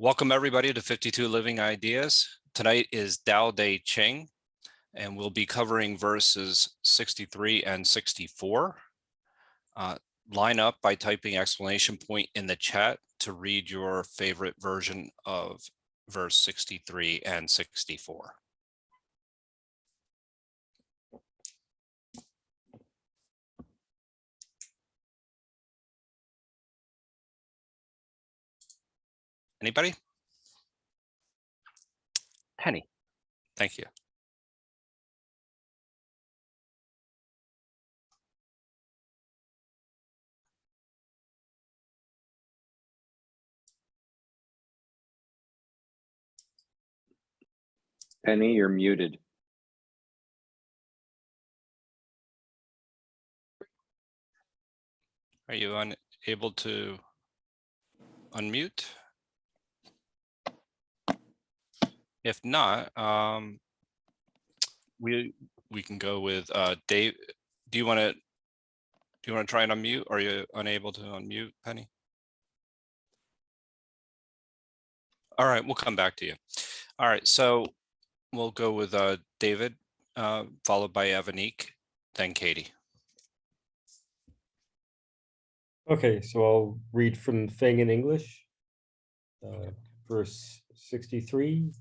Welcome everybody to 52 Living Ideas. Tonight is Dao De Jing, and we'll be covering verses 63 and 64. Line up by typing exclamation point in the chat to read your favorite version of verse 63 and 64. Anybody? Penny, thank you. Penny, you're muted. Are you unable to unmute? If not, we can go with Dave. Do you want to try and unmute? Or are you unable to unmute, Penny? All right, we'll come back to you. All right, so we'll go with David, followed by Evanique, then Katie. Okay, so I'll read from the thing in English. Verse 63.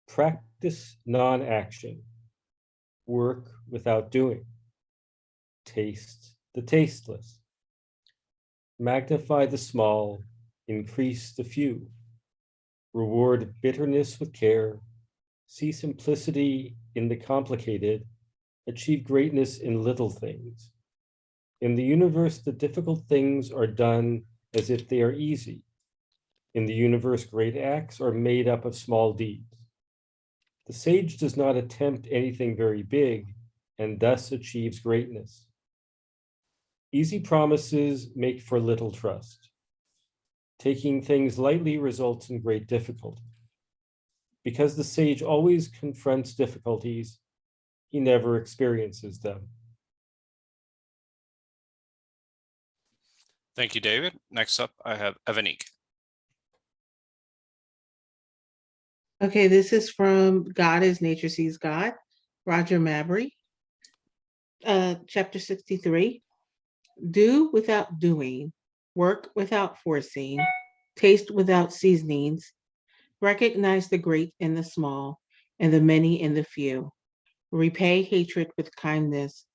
Practice non-action. Work without doing. Taste the tasteless. Magnify the small, increase the few. Reward bitterness with care. See simplicity in the complicated. Achieve greatness in little things. In the universe, the difficult things are done as if they are easy. In the universe, great acts are made up of small deeds. The sage does not attempt anything very big and thus achieves greatness. Easy promises make for little trust. Taking things lightly results in great difficulty. Because the sage always confronts difficulties, he never experiences them. Thank you, David. Next up, I have Evanique. Okay, this is from God as Nature Sees God, Roger Mabry. Chapter 63. Do without doing, work without forcing, taste without seasonings, recognize the great in the small, and the many in the few. Repay hatred with kindness.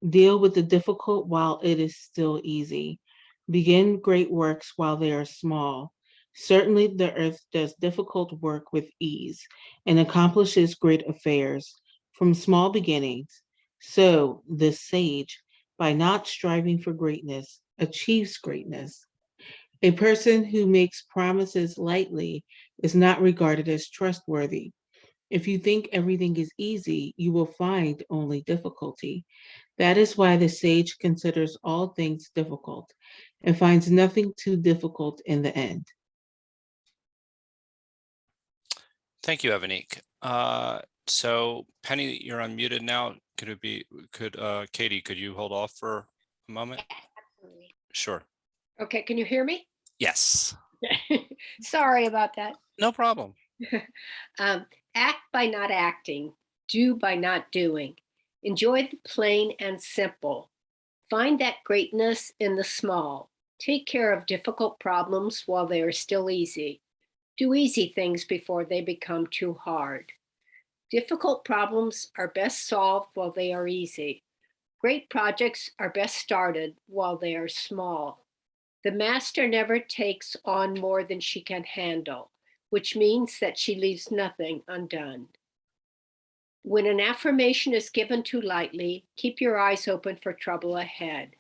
Deal with the difficult while it is still easy. Begin great works while they are small. Certainly the earth does difficult work with ease and accomplishes great affairs from small beginnings. So the sage, by not striving for greatness, achieves greatness. A person who makes promises lightly is not regarded as trustworthy. If you think everything is easy, you will find only difficulty. That is why the sage considers all things difficult and finds nothing too difficult in the end. Thank you, Evanique. So Penny, you're unmuted now. Katie, could you hold off for a moment? Absolutely. Sure. Okay, can you hear me? Yes. Sorry about that. No problem. Act by not acting, do by not doing. Enjoy the plain and simple. Find that greatness in the small. Take care of difficult problems while they are still easy. Do easy things before they become too hard. Difficult problems are best solved while they are easy. Great projects are best started while they are small. The master never takes on more than she can handle, which means that she leaves nothing undone. When an affirmation is given too lightly, keep your eyes open for trouble ahead.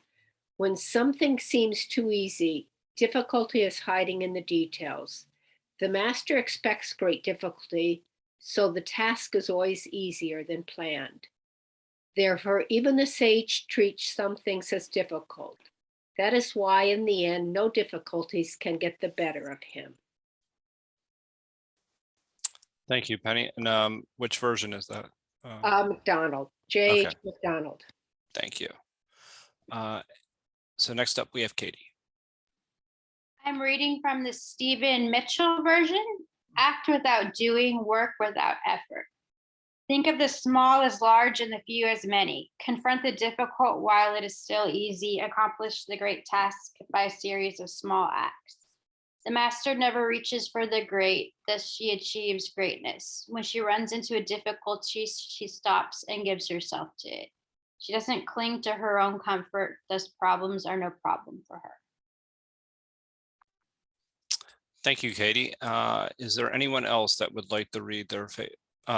When something seems too easy, difficulty is hiding in the details. The master expects great difficulty, so the task is always easier than planned. Therefore, even the sage treats some things as difficult. That is why, in the end, no difficulties can get the better of him. Thank you, Penny. And which version is that? McDonald, J.H. Okay. McDonald. Thank you. So next up, we have Katie. I I'm reading from the Stephen Mitchell version. Act without doing, work without effort. Think of the small as large and the few as many. Confront the difficult while it is still easy. Accomplish the great task by a series of small acts. The master never reaches for the great, thus she achieves greatness. When she runs into a difficulty, she stops and gives herself to it. She doesn't cling to her own comfort, thus problems are no problem for her. Thank you, Katie. Is there anyone else that would like to read their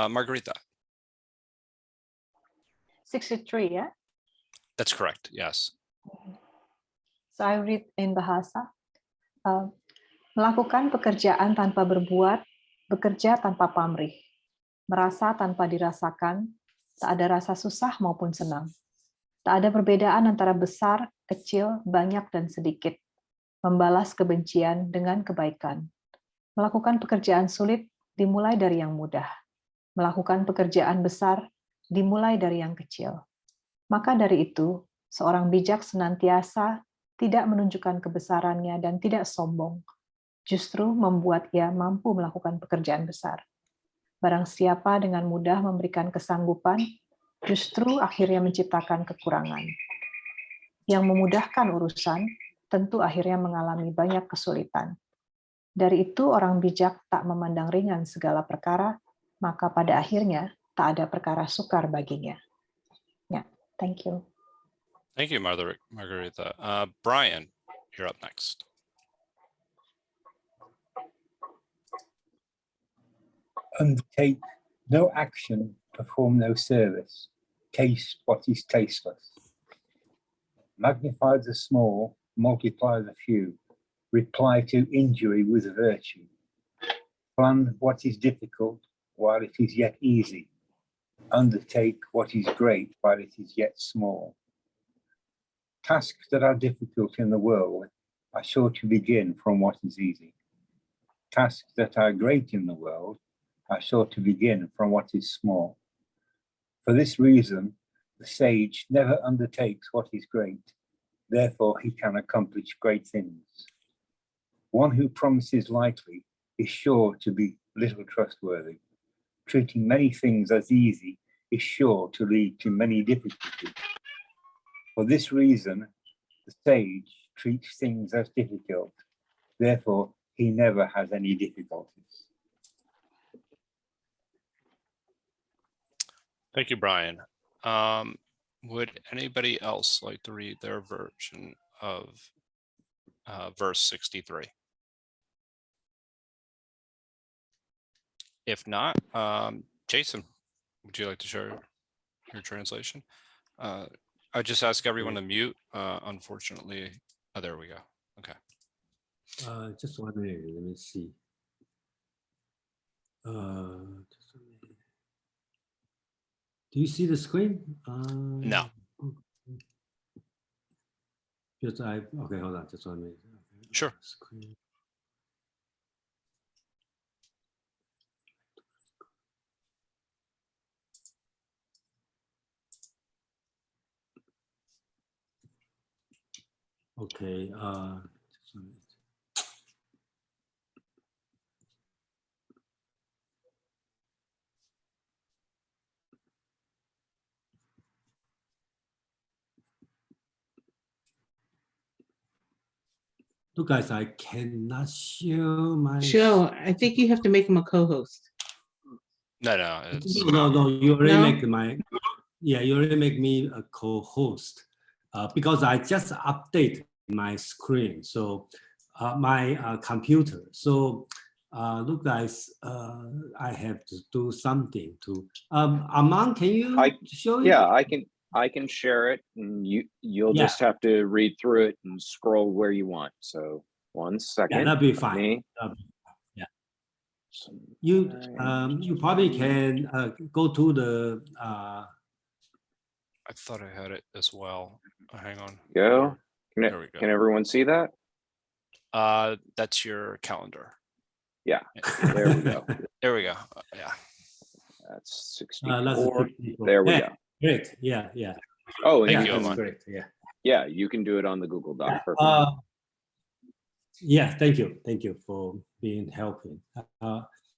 Margarita? 63, yeah? That's correct, yes. So I read in Bahasa. Melakukan pekerjaan tanpa berbuat, bekerja tanpa pamrih, merasa tanpa dirasakan, tak ada rasa susah maupun senang. Tak ada perbedaan antara besar, kecil, banyak, dan sedikit. Membalas kebencian dengan kebaikan. Melakukan pekerjaan sulit dimulai dari yang mudah. Melakukan pekerjaan besar dimulai dari yang kecil. Maka dari itu, seorang bijak senantiasa tidak menunjukkan kebesarannya dan tidak sombong, justru membuat ia mampu melakukan pekerjaan besar. Barang siapa dengan mudah memberikan kesanggupan, justru akhirnya menciptakan kekurangan. Yang memudahkan urusan, tentu akhirnya mengalami banyak kesulitan. Dari itu orang bijak tak memandang ringan segala perkara, maka pada akhirnya tak ada perkara sukar baginya. Ya, thank you. Thank you, Margarita. Brian, you're up next. Undertake no action, perform no service. Taste what is tasteless. Magnify the small, multiply the few. Reply to injury with virtue. Plan what is difficult while it is yet easy. Undertake what is great while it is yet small. Tasks that are difficult in the world are sure to begin from what is easy. Tasks that are great in the world are sure to begin from what is small. For this reason, the sage never undertakes what is great. Therefore, he can accomplish great things. One who promises lightly is sure to be little trustworthy. Treating many things as easy is sure to lead to many difficulties. For this reason, the sage treats things as difficult. Therefore, he never has any difficulties. Thank you, Brian. Would anybody else like to read their version of verse 63? If not, Jason, would you like to share your translation? I just ask everyone to mute. Unfortunately, oh, there we go. Okay. Just 1 minute. Let me see. Just 1 minute. Do you see the screen? No. Just okay. Hold on. Just 1 minute. Okay. Sure. Screen. Okay, just 1 minute. Look, guys, I cannot show my. Joe, I think you have to make him a co-host. No, it's No. You already No? make my. Yeah, you already make me a co-host because I just update my screen. So my computer. So look, guys, I have to do something to. Aman, can you show it? Yeah, I can share it, and you'll just have to read through it and scroll where you want. So 1 second. Yeah, that'd be fine. Yeah. You probably can go to the. I thought I had it as well. Hang on. Go. There we go. Can everyone see that? That's your calendar. Yeah. There we go. There we go. Yeah. That's 64. 64. There we go. Great. Yeah. Oh, Thank and you, you Aman. Great. Yeah. yeah, you can do it on the Google Doc. Yeah. Perfect. Yeah, thank you for being helping.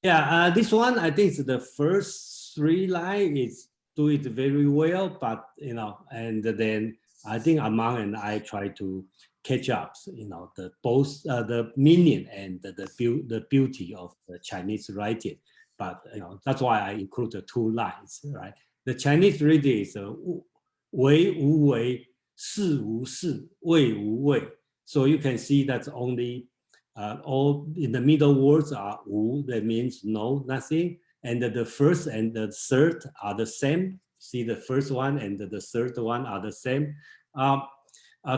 This one I think the first 3 lines is do it very well, but and then I think Amang and I try to catch up, the both the meaning and the beauty of the Chinese writing. But that's why I include the 2 lines, right? The Chinese reading is 为无为，事无事，谓无谓. So you can see that's only all in the middle words are wu, that means no, nothing. And the first and the third are the same. See, the first one and the third one are the same.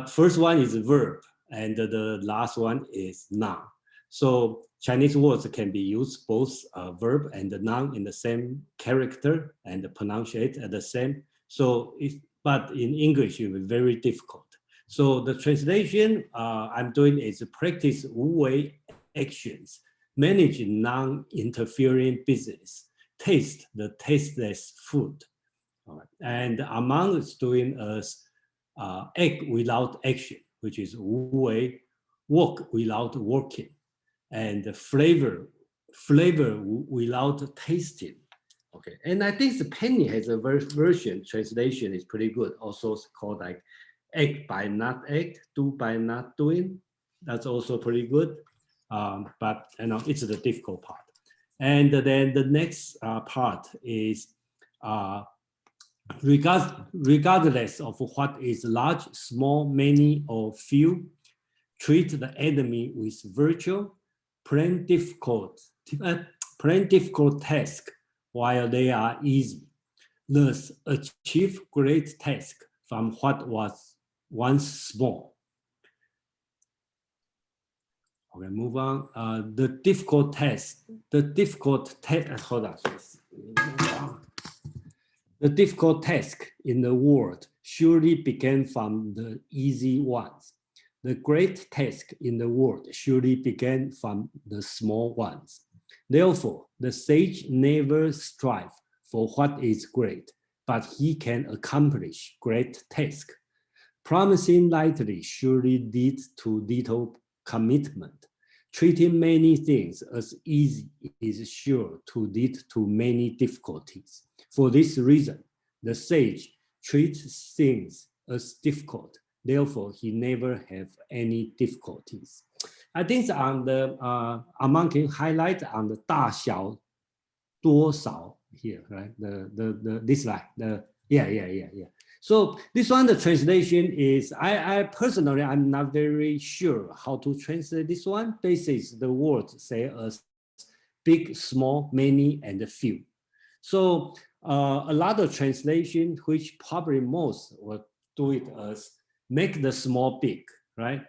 First one is verb, and the last one is noun. So Chinese words can be used both verb and the noun in the same character and pronunciate at the same. So, but in English, it will be very difficult. So the translation I'm doing is practice wu-wei actions, manage non-interfering business, taste the tasteless food. All right. And Amang is doing as act without action, which is wu-wei, work without working, and flavor without tasting. Okay, and I think the Penny has a version translation is pretty good. Also called like act by not act, do by not doing. That's also pretty good. But it's the difficult part. And then the next part is regardless of what is large, small, many, or few, treat the enemy with virtue, plan difficult task while they are easy. Thus, achieve great task from what was once small. Okay, move on. The difficult task, hold on. The difficult task in the world surely began from the easy ones. The great task in the world surely began from the small ones. Therefore, the sage never strives for what is great, but he can accomplish great task. Promising lightly surely leads to little commitment. Treating many things as easy is sure to lead to many difficulties. For this reason, the sage treats things as difficult. Therefore, he never have any difficulties. I think on the Amang can highlight on the 大小多少 here, right? This line. Yeah. So this one, the translation is, I personally, I'm not very sure how to translate this one. Basically, the words say as big, small, many, and few. So a lot of translation, which probably most will do it as make the small big, right?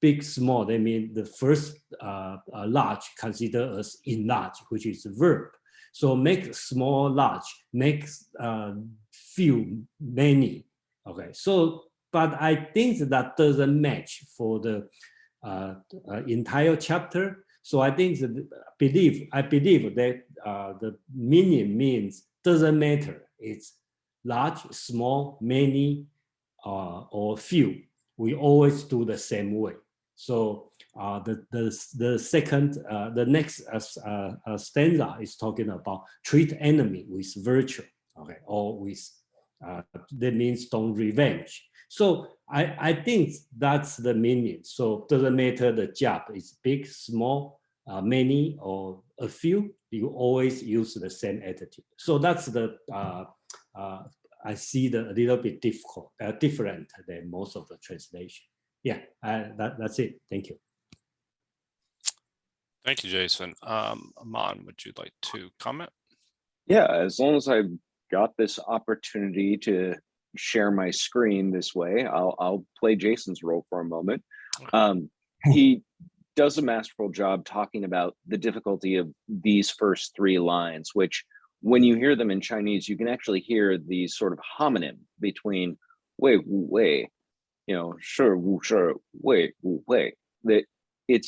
Big, small, they mean the first large consider as enlarge, which is the verb. So make small large, make few many. Okay, so but I think that doesn't match for the entire chapter. So I think that I believe that the meaning means doesn't matter. It's large, small, many, or few. We always do the same way. So the second, the next stanza is talking about treat enemy with virtue, okay, or with that means don't revenge. So I think that's the meaning. So doesn't matter the job is big, small, many, or a few. You always use the same attitude. So that's the I see the a little bit different than most of the translation. Yeah, that's it. Thank you. Thank you, Jason. Aman, would you like to comment? Yeah, as long as I've got this opportunity to share my screen this way, I'll play Jason's role for a moment. He does a masterful job talking about the difficulty of these first 3 lines, which when you hear them in Chinese, you can actually hear the sort of homonym between wei wu wei, shi wu shi, wei wu wei. That it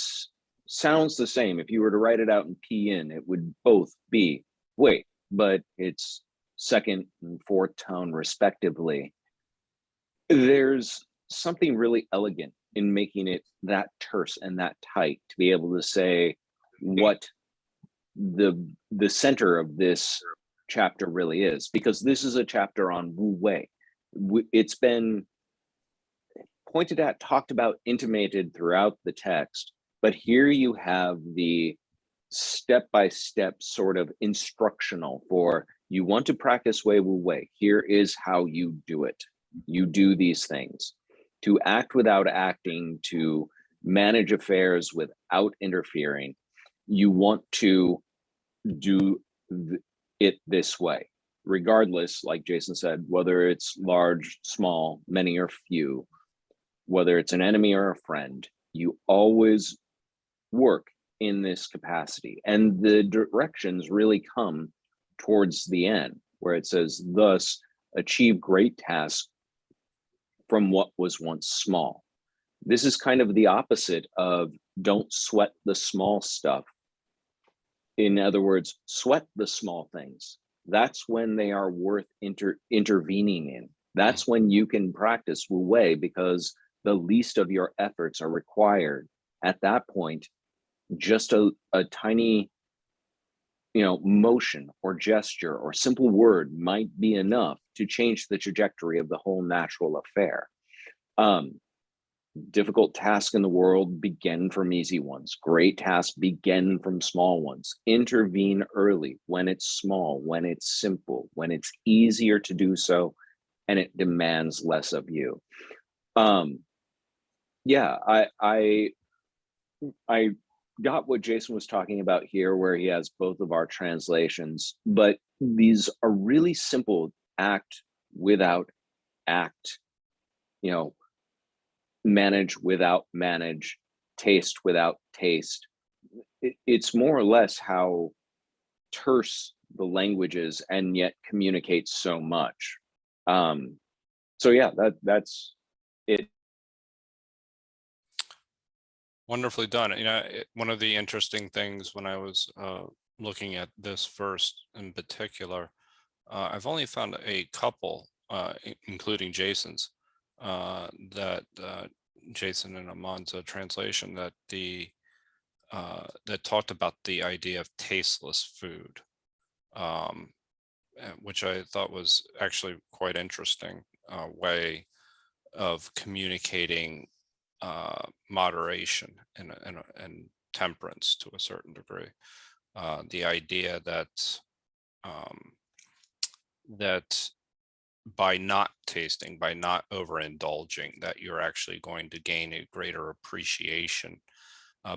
sounds the same. If you were to write it out in pinyin, it would both be wei, but it's second and fourth tone respectively. There's something really elegant in making it that terse and that tight to be able to say what the center of this chapter really is, because this is a chapter on Wu Wei. It's been pointed at, talked about, intimated throughout the text, but here you have the step-by-step sort of instructional for, you want to practice Wei Wu Wei, here is how you do it. You do these things. To act without acting, to manage affairs without interfering, you want to do it this way, regardless, like Jason said, whether it's large, small, many or few, whether it's an enemy or a friend, you always work in this capacity. And the directions really come towards the end, where it says, thus achieve great tasks from what was once small. This is kind of the opposite of don't sweat the small stuff. In other words, sweat the small things. That's when they are worth intervening in. That's when you can practice Wu Wei, because the least of your efforts are required. At that point, just a tiny, motion or gesture or simple word might be enough to change the trajectory of the whole natural affair. Difficult tasks in the world begin from easy ones. Great tasks begin from small ones. Intervene early when it's small, when it's simple, when it's easier to do so, and it demands less of you. Yeah, I got what Jason was talking about here, where he has both of our translations, but these are really simple: act without act, manage without manage, taste without taste. It's more or less how terse the language is, and yet communicates so much. So yeah, that's it. Wonderfully done. One of the interesting things when I was looking at this verse in particular, I've only found a couple, including Jason's, that Jason and Aman's translation, that that talked about the idea of tasteless food, which I thought was actually quite interesting way of communicating moderation and temperance to a certain degree. The idea that that by not tasting, by not overindulging, that you're actually going to gain a greater appreciation.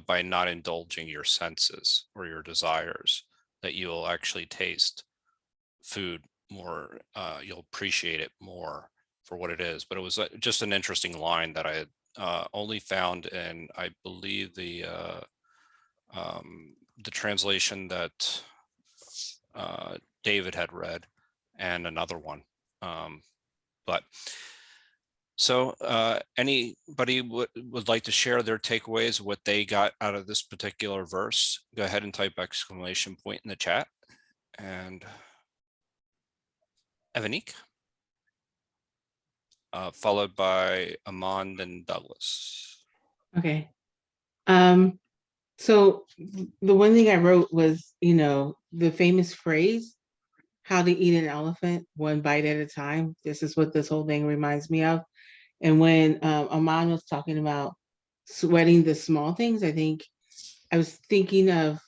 By not indulging your senses or your desires, that you'll actually taste food more, you'll appreciate it more for what it is. But it was just an interesting line that I had only found in, I believe, the translation that David had read, and another one. But so anybody would like to share their takeaways, what they got out of this particular verse? Go ahead and type exclamation point in the chat. And Evanique, followed by Amand and Douglas. Okay. So the one thing I wrote was, the famous phrase, how to eat an elephant one bite at a time. This is what this whole thing reminds me of. And when Aman was talking about sweating the small things, I think I was thinking of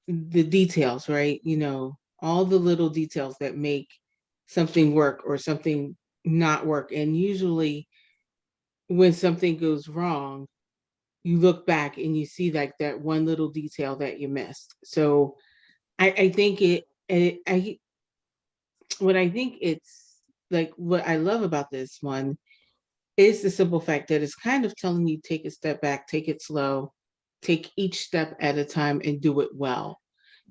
the details, right? All the little details that make something work or something not work. And usually when something goes wrong, you look back and you see like that one little detail that you missed. So I think what I love about this one is the simple fact that it's kind of telling you, take a step back, take it slow, take each step at a time and do it well.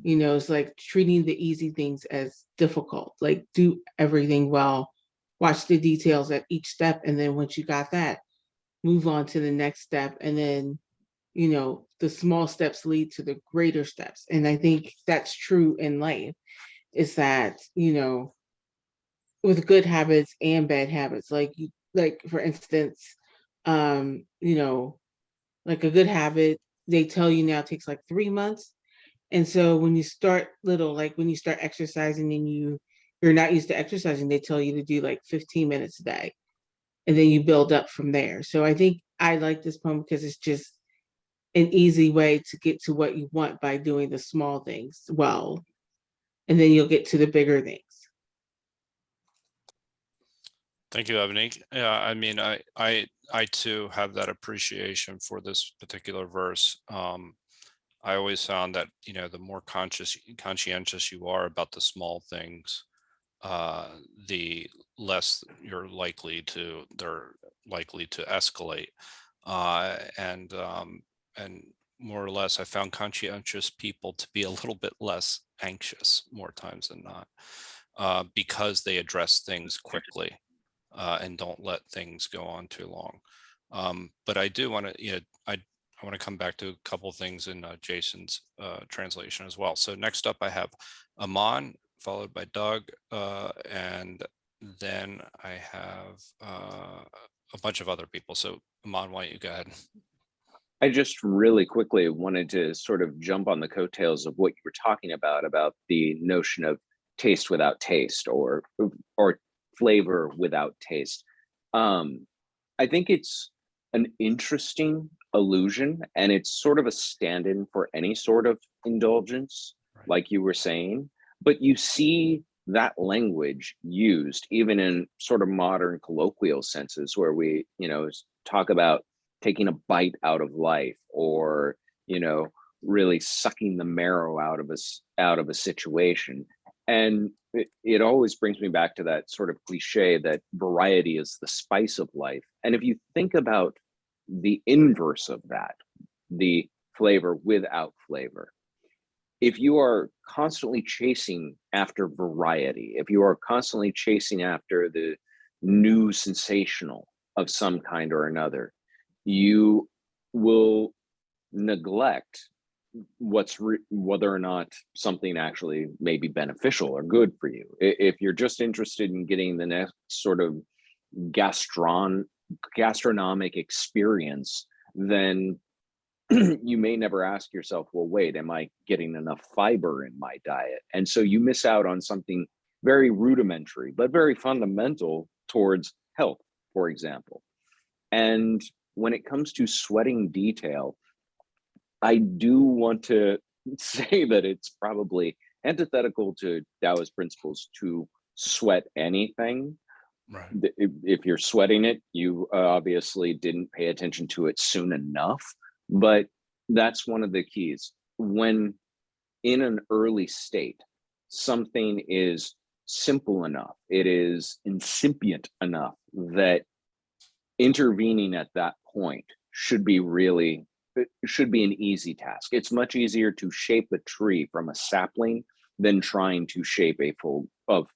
It's like treating the easy things as difficult, like do everything well, watch the details at each step. And then once you got that, move on to the next step. And then, the small steps lead to the greater steps. And I think that's true in life, is that, with good habits and bad habits, like for instance, You know, like a good habit, they tell you now takes like 3 months. And so when you start little, like when you start exercising and you're not used to exercising, they tell you to do like 15 minutes a day. And then you build up from there. So I think I like this poem because it's just an easy way to get to what you want by doing the small things well. And then you'll get to the bigger things. Thank you, Ebony. Yeah, I mean, I too have that appreciation for this particular verse. I always found that, you know, the more conscientious you are about the small things, the less they're likely to escalate. And more or less, I found conscientious people to be a little bit less anxious more times than not, because they address things quickly. And don't let things go on too long. But I do want to, I want to come back to a couple of things in Jason's translation as well. So next up, I have Aman, followed by Doug, and then I have a bunch of other people. So Aman, why don't you go ahead? I just really quickly wanted to sort of jump on the coattails of what you were talking about the notion of taste without taste, or flavor without taste. I think it's an interesting illusion, and it's sort of a stand-in for any sort of indulgence, Right. like you were saying. But you see that language used even in sort of modern colloquial senses, where we, talk about taking a bite out of life, or, really sucking the marrow out of a situation. And it always brings me back to that sort of cliche that variety is the spice of life. And if you think about the inverse of that, the flavor without flavor, if you are constantly chasing after variety, if you are constantly chasing after the new sensational of some kind or another, you will neglect whether or not something actually may be beneficial or good for you. If you're just interested in getting the next sort of gastronomic experience, then you may never ask yourself, well, wait, am I getting enough fiber in my diet? And so you miss out on something very rudimentary, but very fundamental towards health, for example. And when it comes to sweating detail, I do want to say that it's probably antithetical to Taoist principles to sweat anything. Right. If you're sweating it, you obviously didn't pay attention to it soon enough. But that's one of the keys. When in an early state, something is simple enough, it is incipient enough that intervening at that point should be an easy task. It's much easier to shape a tree from a sapling than trying to shape a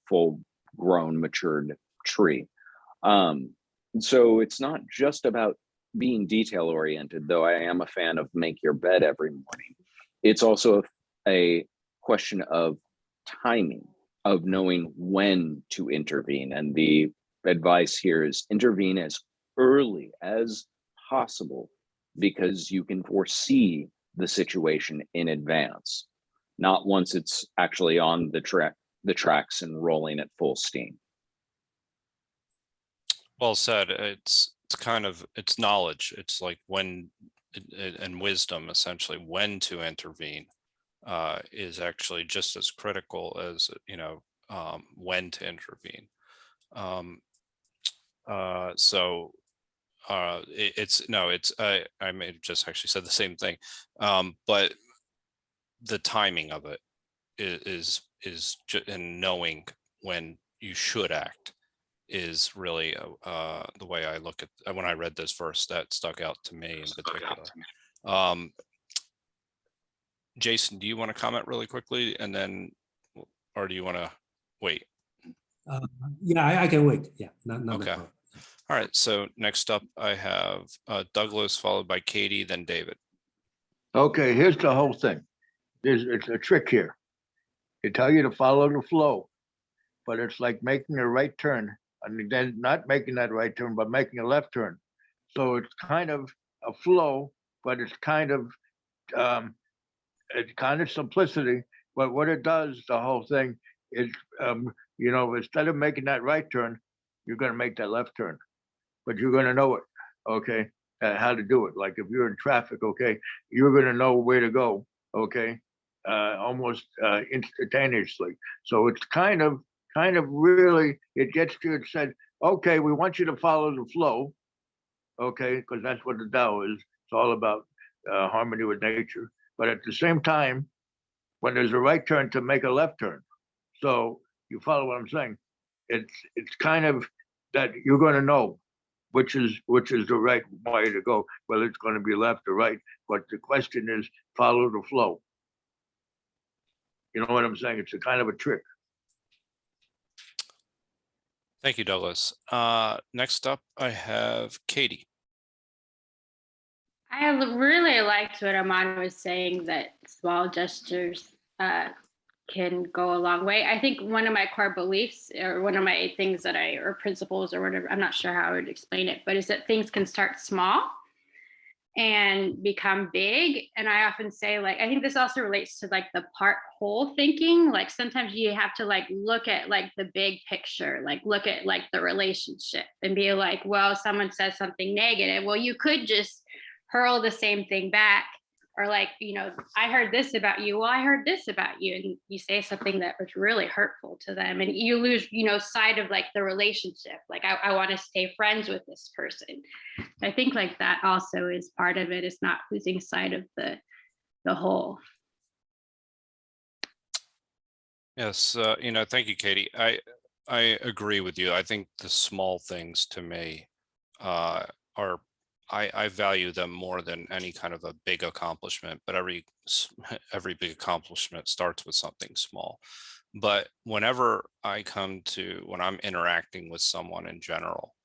full grown matured tree. So it's not just about being detail oriented, though I am a fan of make your bed every morning. It's also a question of timing, of knowing when to intervene. And the advice here is intervene as early as possible, because you can foresee the situation in advance, not once it's actually on the tracks and rolling at full steam. Well said. It's knowledge. It's like when and wisdom, essentially, when to intervene is actually just as critical as when to intervene. I may have just actually said the same thing, but the timing of it is and knowing when you should act is really the way I look at when I read this verse. That stuck out to me in particular. Jason, do you want to comment really quickly, and then, or do you want to wait? Yeah, I can wait. Yeah, not Okay. All right. So next up, I have Douglas, followed by Katie, then David. Okay, here's the whole thing. It's a trick here. They tell you to follow the flow, but it's like making a right turn and then not making that right turn, but making a left turn. So it's kind of a flow, but it's kind of simplicity. But what it does, the whole thing is, instead of making that right turn, you're going to make that left turn, but you're going to know it, okay, how to do it. Like if you're in traffic, okay, you're going to know where to go, okay, almost instantaneously. So it's kind of really, it gets to, it said, okay, we want you to follow the flow, okay, because that's what the Tao is. It's all about harmony with nature. But at the same time, when there's a right turn, to make a left turn. So you follow what I'm saying? It's kind of that you're going to know which is the right way to go, whether it's going to be left or right. But the question is, follow the flow. You know what I'm saying? It's a kind of a trick. Thank you, Douglas. Next up, I have Katie. I really liked what Aman was saying, that small gestures can go a long way. I think one of my core beliefs, or one of my things that or principles or whatever, I'm not sure how I would explain it, but is that things can start small and become big. And I often say, like, I think this also relates to like the part whole thinking. Like sometimes you have to like look at like the big picture, like look at like the relationship and be like, well, someone says something negative. Well, you could just hurl the same thing back, or like, I heard this about you. Well, I heard this about you. And you say something that was really hurtful to them, and you lose, sight of like the relationship. Like, I want to stay friends with this person. I think like that also is part of it, is not losing sight of the whole. Yes, thank you, Katie. I agree with you. I think the small things to me are, I value them more than any kind of a big accomplishment, but every big accomplishment starts with something small. But whenever when I'm interacting with someone in general,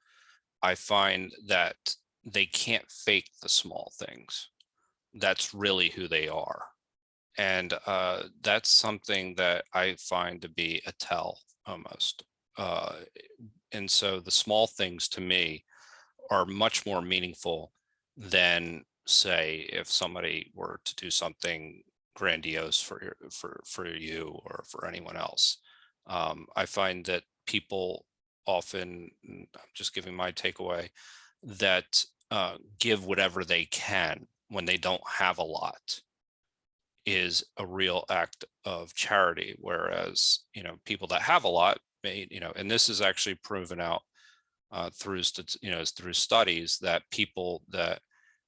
I find that they can't fake the small things. That's really who they are. And that's something that I find to be a tell almost. And so the small things to me are much more meaningful than, say, if somebody were to do something grandiose for you or for anyone else. I find that people often, I'm just giving my takeaway, that give whatever they can when they don't have a lot is a real act of charity. Whereas, people that have a lot may, and this is actually proven out through studies, that people that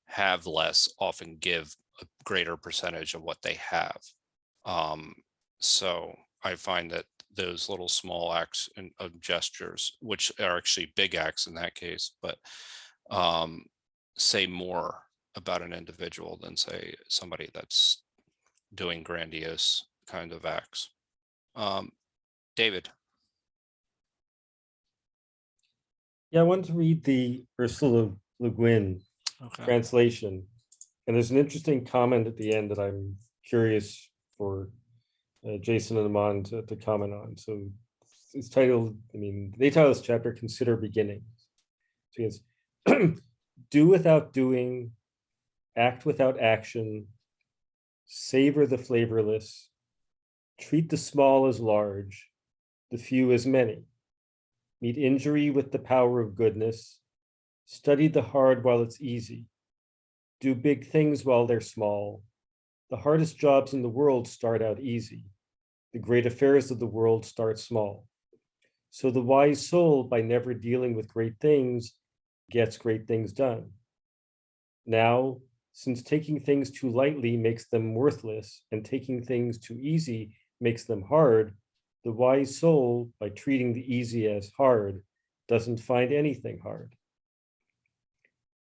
have less often give a greater percentage of what they have. So I find that those little small acts of gestures, which are actually big acts in that case, but say more about an individual than, say, somebody that's doing grandiose kind of acts. David. Yeah, I wanted to read the Ursula Le Guin translation. And there's an interesting comment at the end that I'm curious for Jason and Aman to comment on. So it's titled, they title this chapter, Consider Beginnings. So it's do without doing, act without action, savor the flavorless, treat the small as large, the few as many, meet injury with the power of goodness, study the hard while it's easy, do big things while they're small. The hardest jobs in the world start out easy. The great affairs of the world start small. So the wise soul, by never dealing with great things, gets great things done. Now, since taking things too lightly makes them worthless and taking things too easy makes them hard, the wise soul, by treating the easy as hard, doesn't find anything hard.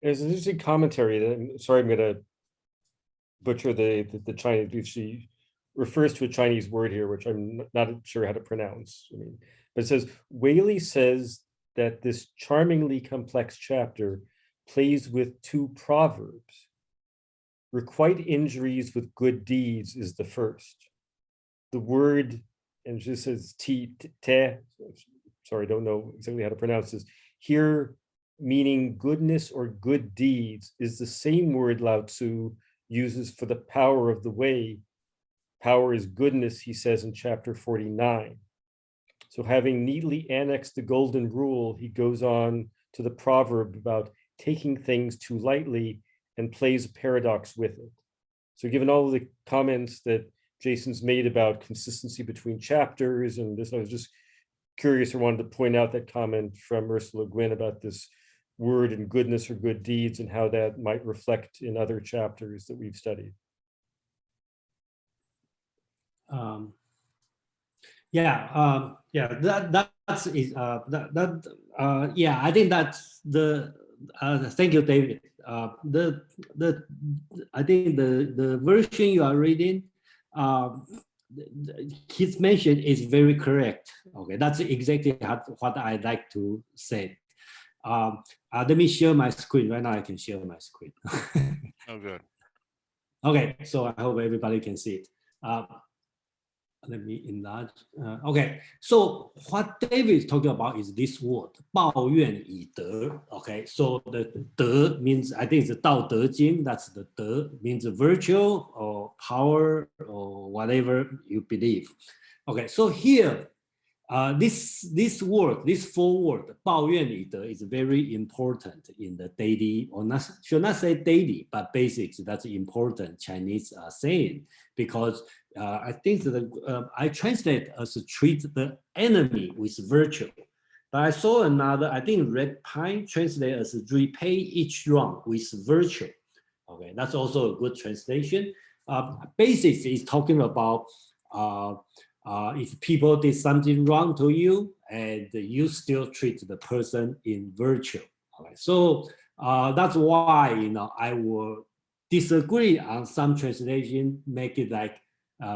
There's an interesting commentary that, I'm going to butcher the Chinese. She refers to a Chinese word here, which I'm not sure how to pronounce. But it says, Whaley says that this charmingly complex chapter plays with two proverbs. Requite injuries with good deeds is the first. The word, and she says te, sorry, don't know exactly how to pronounce this. Here, meaning goodness or good deeds, is the same word Lao Tzu uses for the power of the way. Power is goodness, he says in chapter 49. So having neatly annexed the golden rule, he goes on to the proverb about taking things too lightly and plays a paradox with it. So given all of the comments that Jason's made about consistency between chapters and this, I was just curious or wanted to point out that comment from Ursula Gwynn about this word and goodness or good deeds and how that might reflect in other chapters that we've studied. I think that's the thank you, David. I think the version you are reading, his mention is very correct. Okay, that's exactly what I like to say. Let me share my screen right now. I can share my screen. Oh, good. Okay, so I hope everybody can see it. Let me enlarge. Okay, so what David is talking about is this word, 抱怨以德. Okay, so the 德 means, I think it's the Dao De Jing, that's the 德 means virtue or power or whatever you believe. Okay, so here, this word, this 4 word, 抱怨以德 is very important in the daily, or not, should not say daily, but basics, that's important Chinese saying, because I think that I translate as to treat the enemy with virtue. But I saw another, I think Red Pine translated as repay each wrong with virtue. Okay, that's also a good translation. Basics is talking about if people did something wrong to you and you still treat the person in virtue. Okay, so that's why, you know, I will disagree on some translation, make it like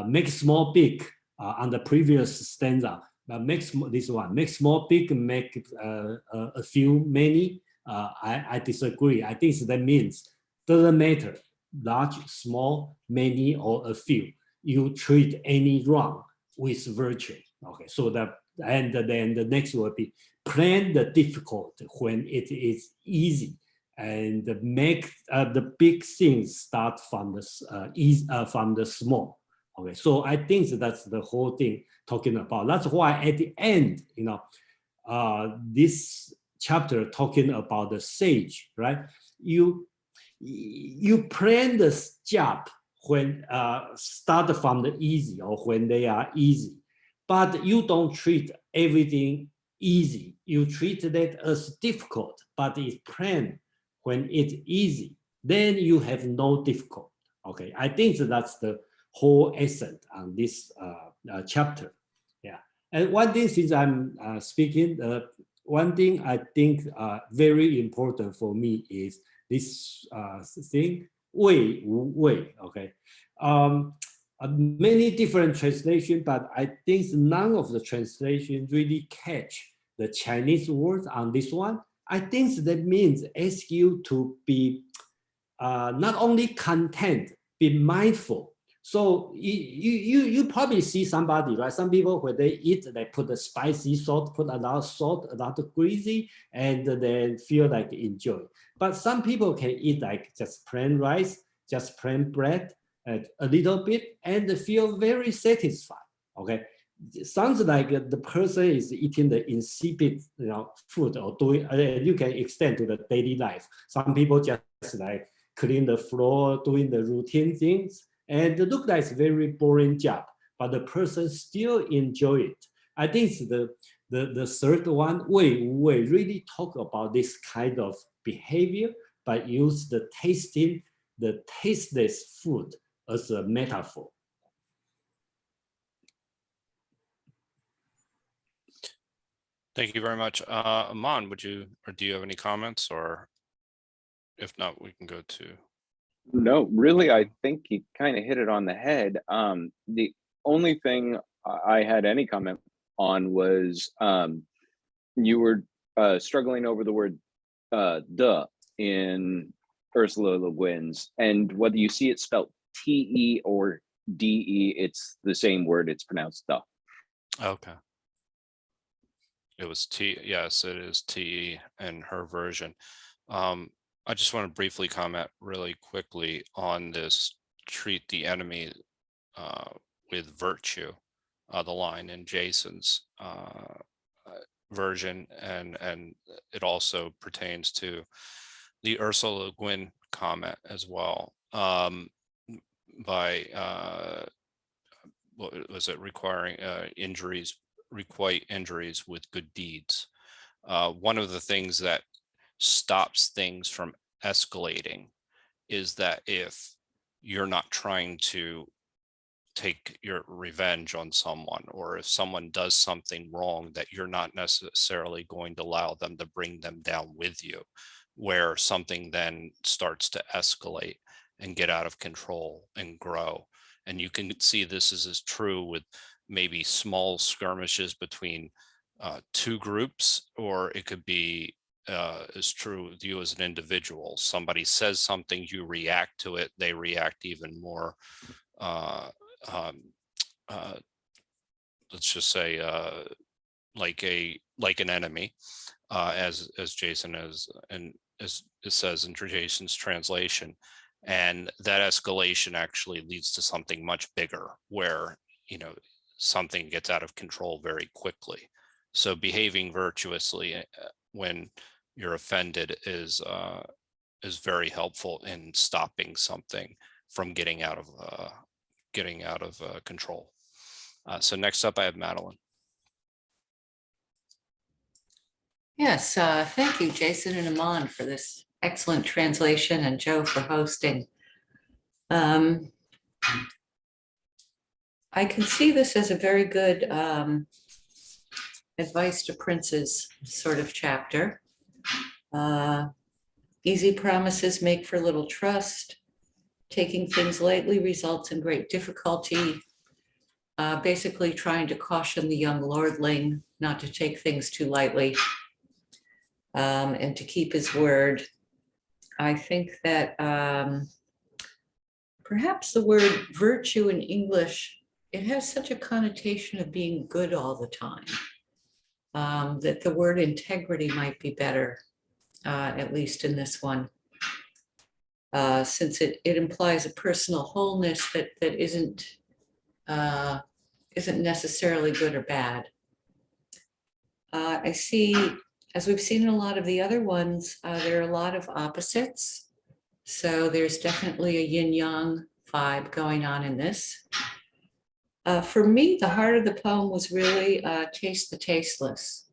make small big on the previous stanza, but make this one, make small big, make a few many. I disagree. I think that means doesn't matter, large, small, many, or a few. You treat any wrong with virtue. Okay, so that, and then the next will be plan the difficult when it is easy, and make the big things start from the small. Okay, so I think that's the whole thing talking about. That's why at the end, you know, this chapter talking about the sage, right? You plan the job when start from the easy or when they are easy, but you don't treat everything easy. You treat that as difficult, but it's planned when it's easy. Then you have no difficult. Okay, I think that's the whole essence on this chapter. Yeah, and one thing since I'm speaking, one thing I think very important for me is this thing, 谓无谓. Okay, many different translations, but I think none of the translations really catch the Chinese words on this one. I think that means ask you to be not only content, be mindful. So you probably see somebody, right? Some people when they eat, they put the spicy salt, put a lot of salt, a lot of greasy, and they feel like enjoy. But some people can eat like just plain rice, just plain bread, a little bit, and feel very satisfied. Okay, it sounds like the person is eating the insipid, you know, food, or doing. You can extend to the daily life. Some people just like clean the floor, doing the routine things, and it looks like it's a very boring job, but the person still enjoy it. I think the third one, 谓无谓, really talk about this kind of behavior, but use the tasting, the tasteless food as a metaphor. Thank you very much. Aman, would you, or do you have any comments, or if not, we can go to. No, really, I think he kind of hit it on the head. The only thing I had any comment on was you were struggling over the word "the" in Ursula Le Guin's, and whether you see it spelled T-E or D-E, it's the same word. It's pronounced "the." Okay. It was T. Yes, it is T in her version. I just want to briefly comment really quickly on this treat the enemy with virtue, the line in Jason's version, and it also pertains to the Ursula Le Guin comment as well, by what was it, requiring requite injuries with good deeds. One of the things that stops things from escalating is that if you're not trying to take your revenge on someone, or if someone does something wrong, that you're not necessarily going to allow them to bring them down with you, where something then starts to escalate and get out of control and grow. And you can see this is as true with maybe small skirmishes between two groups, or it could be is true with you as an individual. Somebody says something, you react to it, they react even more, let's just say like an enemy, as Jason has, and as it says in Jason's translation. And that escalation actually leads to something much bigger, where something gets out of control very quickly. So behaving virtuously when you're offended is very helpful in stopping something from getting out of control. So next up, I have Madeline. Yes, thank you, Jason and Aman, for this excellent translation, and Joe for hosting. I can see this as a very good advice to princes sort of chapter. Easy promises make for little trust. Taking things lightly results in great difficulty. Basically trying to caution the young lordling not to take things too lightly, and to keep his word. I think that perhaps the word virtue in English, it has such a connotation of being good all the time, that the word integrity might be better, at least in this one, since it implies a personal wholeness that isn't necessarily good or bad. I see, as we've seen in a lot of the other ones, there are a lot of opposites. So there's definitely a yin-yang vibe going on in this. For me, the heart of the poem was really taste the tasteless.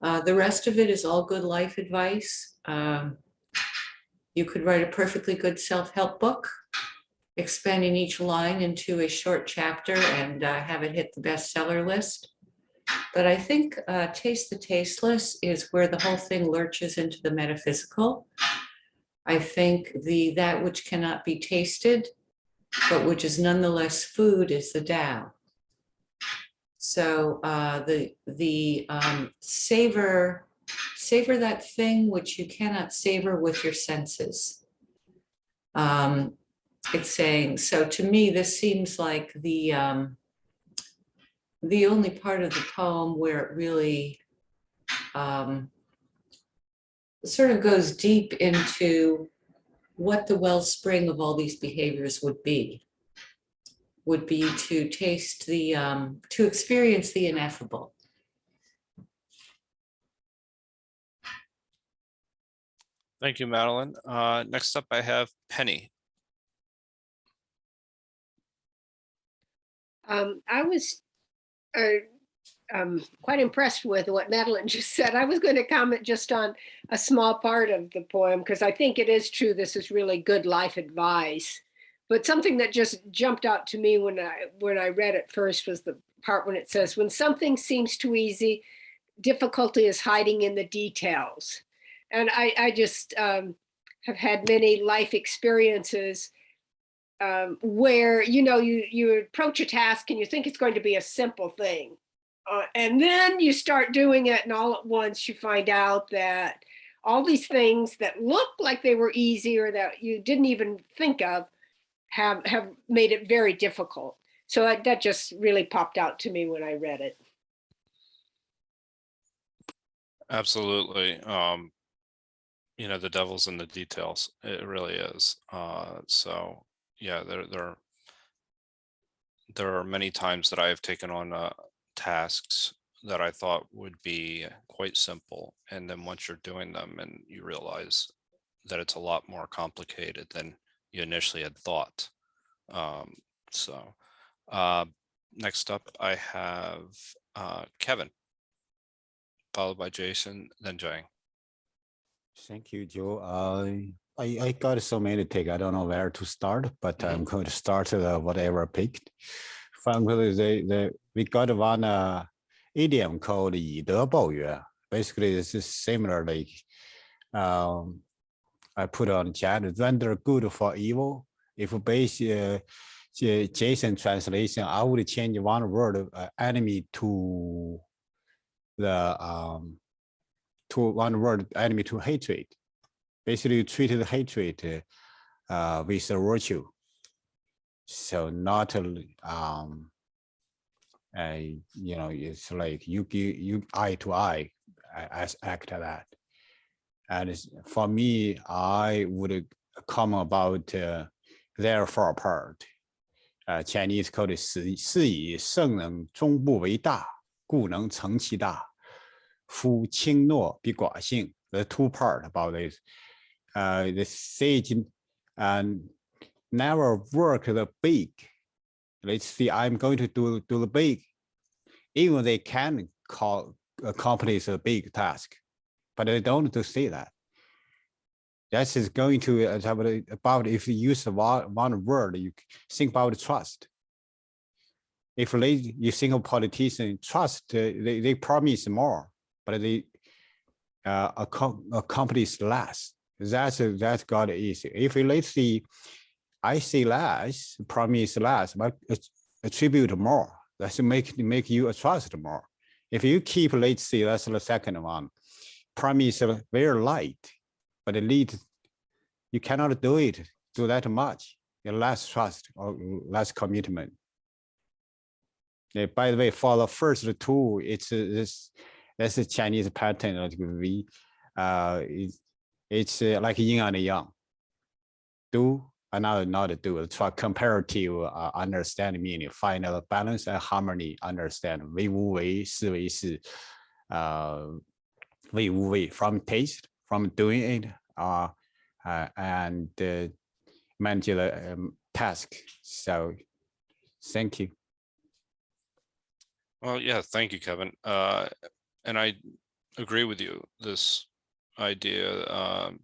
The rest of it is all good life advice. You could write a perfectly good self-help book, expanding each line into a short chapter and have it hit the bestseller list. But I think taste the tasteless is where the whole thing lurches into the metaphysical. I think that which cannot be tasted, but which is nonetheless food, is the Tao. So the savor that thing which you cannot savor with your senses. It's saying, so to me, this seems like the only part of the poem where it really sort of goes deep into what the wellspring of all these behaviors would be to taste to experience the ineffable. Thank you, Madeline. Next up, I have Penny. I was quite impressed with what Madeline just said. I was going to comment just on a small part of the poem, because I think it is true. This is really good life advice. But something that just jumped out to me when I read it first was the part when it says, when something seems too easy, difficulty is hiding in the details. And I just have had many life experiences where, you approach a task and you think it's going to be a simple thing. And then you start doing it, and all at once you find out that all these things that look like they were easy or that you didn't even think of have made it very difficult. So that just really popped out to me when I read it. Absolutely. You know, the devil's in the details. It really is. So yeah, there are many times that I have taken on tasks that I thought would be quite simple, and then once you're doing them, and you realize that it's a lot more complicated than you initially had thought. Um, so next up, I have Kevin, followed by Jason, then Jang. Thank you, Joe. I got so many to take. I don't know where to start, but I'm going to start whatever I picked. Frankly, we got one idiom called 以德报怨. Basically, this is similar. Like I put on chat, render good for evil. If base Jason translation, I would change one word, enemy, to the to one word, enemy, to hatred. Basically, you treated hatred with a virtue. So not you know, it's like you eye to eye as act that. And for me, I would comment about therefore part. Chinese called it 是以圣人终不为大，故能成其大。夫轻诺必寡信. The two part about this. The sage never work the big. Let's see, I'm going to do the big. Even they can accomplish a big task, but they don't to say that. That is going to about if you use one word, you think about trust. If you think of politician, trust, they promise more, but they accomplish less. That's God is. If let's see, I say less, promise less, but attribute more. That's make you trust more. If you keep, let's see, that's the second one. Promise very light, but you cannot do that much. You less trust or less commitment. By the way, for the first two, that's a Chinese pattern. It's like yin and yang. Do and not do. Try comparative understand meaning, find a balance and harmony. Understand 为无为，是为是，为无为 from taste, from doing it, and manage the task. So, thank you. Well, yeah, thank you, Kevin. And I agree with you. This idea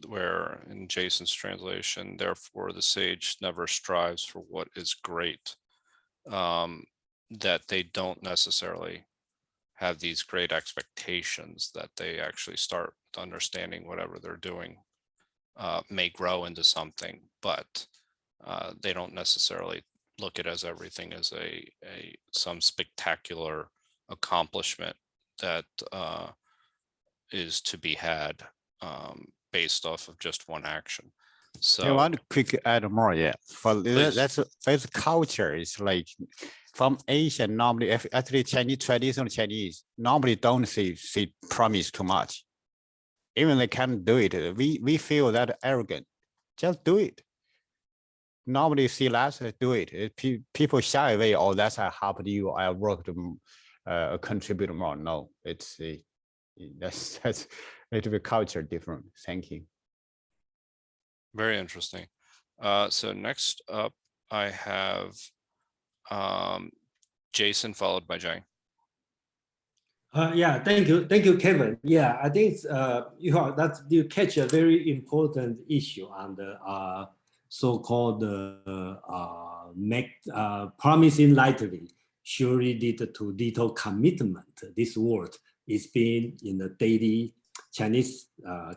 where in Jason's translation, therefore the sage never strives for what is great, that they don't necessarily have these great expectations, that they actually start understanding whatever they're doing may grow into something, but they don't necessarily look at as everything as some spectacular accomplishment that is to be had based off of just one action. So I want to quick add more. Yeah, for that's culture. It's like from Asia normally, actually Chinese, traditional Chinese normally don't say promise too much. Even they can't do it. We feel that arrogant. Just do it. Normally see less, do it. People shy away. Oh, that's I helped you. I work to contribute more. No, it's that's a little bit culture different. Thank you. very interesting. So next up, I have Jason, followed by Jang. Yeah, thank you, Kevin. Yeah, I think you catch a very important issue on the so-called promising lightly, surely lead to little commitment. This word is being in the daily Chinese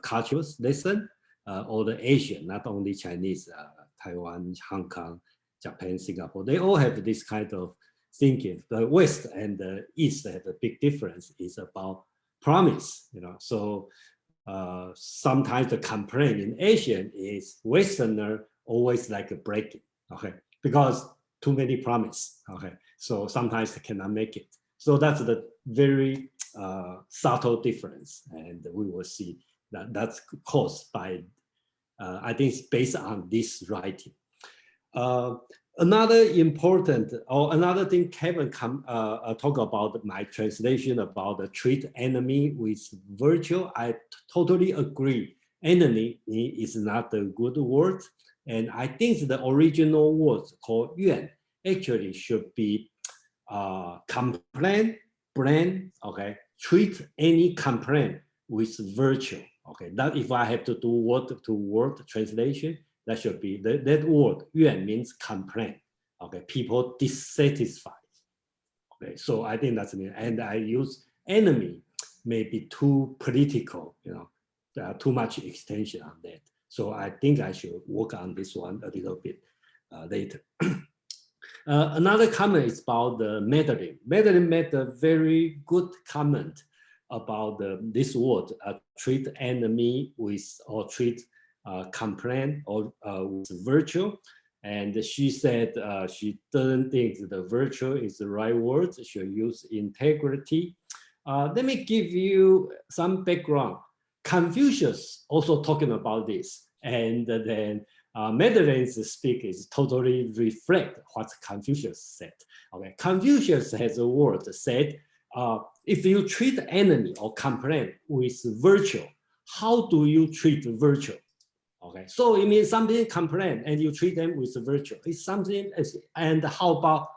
cultures lesson, or the Asian, not only Chinese, Taiwan, Hong Kong, Japan, Singapore. They all have this kind of thinking. The West and the East have a big difference. It's about promise, So sometimes the complaint in Asian is Westerner always like a breaking, okay, because too many promise, okay. So sometimes they cannot make it. So that's the very subtle difference, and we will see that that's caused by, I think it's based on this writing. Another important, or another thing Kevin talk about my translation about the treat enemy with virtue. I totally agree. Enemy is not a good word. And I think the original word called yuan actually should be complaint, blame, okay? Treat any complaint with virtue, okay? That if I have to do word-to-word translation, that should be, that word, yuan means complaint, okay? People dissatisfied, okay? So I think that's me. And I use enemy, maybe too political, you know, too much extension on that. So I think I should work on this one a little bit later. Another comment is about the Madeline. Madeline made a very good comment about this word, treat enemy with, or treat complaint or with virtue. And she said she doesn't think the virtue is the right word. She should use integrity. Let me give you some background. Confucius also talking about this. And then Madeline's speak is totally reflect what Confucius said. Okay, Confucius has a word said, if you treat enemy or complaint with virtue, how do you treat virtue? Okay, so it means something complain and you treat them with virtue. It's something, and how about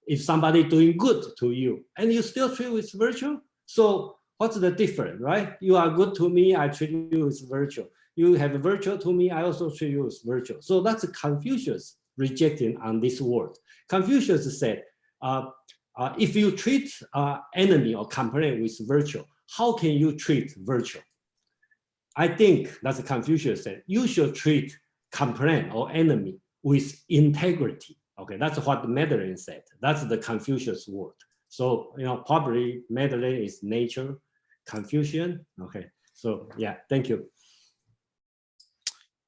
if somebody doing good to you and you still treat with virtue? So what's the difference, right? You are good to me, I treat you with virtue. You have a virtue to me, I also treat you with virtue. So that's Confucius rejecting on this word. Confucius said, if you treat enemy or complaint with virtue, how can you treat virtue? I think that's Confucius said, you should treat complaint or enemy with integrity. Okay, that's what Madeline said. That's the Confucius word. So, you know, probably Madeline is nature, Confucian. Okay, so yeah, thank you.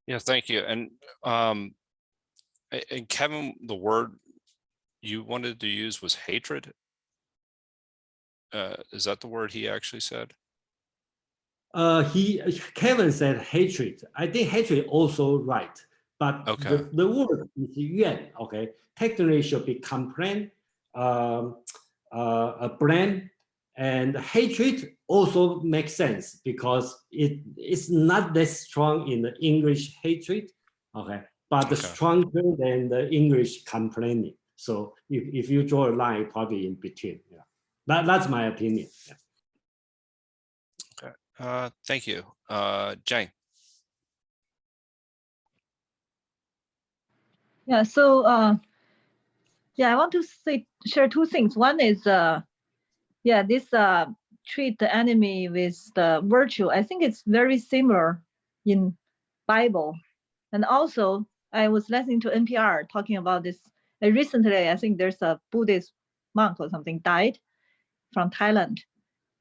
Yeah, thank you. And Kevin, the word you wanted to use was hatred. Is that the word he actually said? Kevin said hatred. I think hatred also right, but okay. the word is yuan. Okay, technically should be complaint, a blame, and hatred also makes sense because it's not that strong in the English hatred. Okay, but stronger than the English complaining. So if you draw a line, probably in between. Yeah, that's my opinion. Yeah. Thank you. Jane. Yeah, so yeah, I want to share two things. One is this treat the enemy with the virtue. I think it's very similar in Bible. And also I was listening to NPR talking about this. Recently, I think there's a Buddhist monk or something died from Thailand.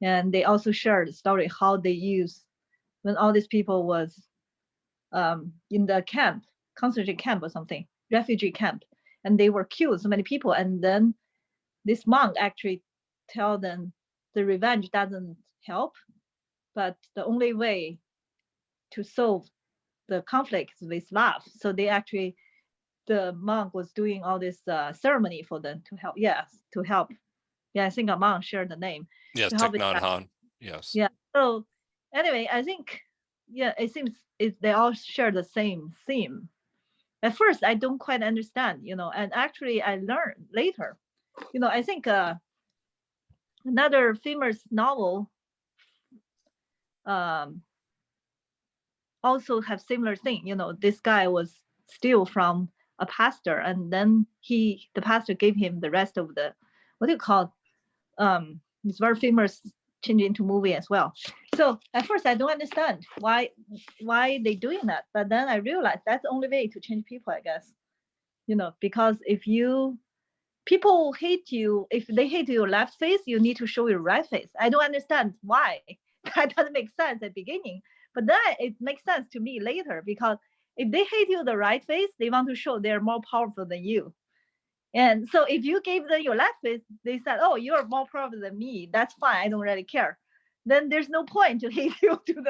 And they also shared the story how they used when all these people was in the camp, concentration camp or something, refugee camp, and they were killed, so many people. And then this monk actually tell them the revenge doesn't help, but the only way to solve the conflict is with love. So they actually, the monk was doing all this ceremony for them to help. Yes, to help. Yeah, I think a monk shared the name. Yes, Thich Nhat Hanh. Yes. Yeah. So anyway, I think, yeah, it seems they all share the same theme. At first, I don't quite understand, you know, and actually I learned later. You know, I think another famous novel also have similar thing. You know, this guy was steal from a pastor, and then the pastor gave him the rest of the, what do you call, it's very famous, changed into movie as well. So at first I don't understand why they doing that, but then I realized that's the only way to change people, I guess. You know, because if people hate you, if they hate your left face, you need to show your right face. I don't understand why. That doesn't make sense at the beginning, but then it makes sense to me later, because if they hate you the right face, they want to show they're more powerful than you. And so if you gave them your left face, they said, oh, you're more powerful than me. That's fine. I don't really care. then there's no point to hit you to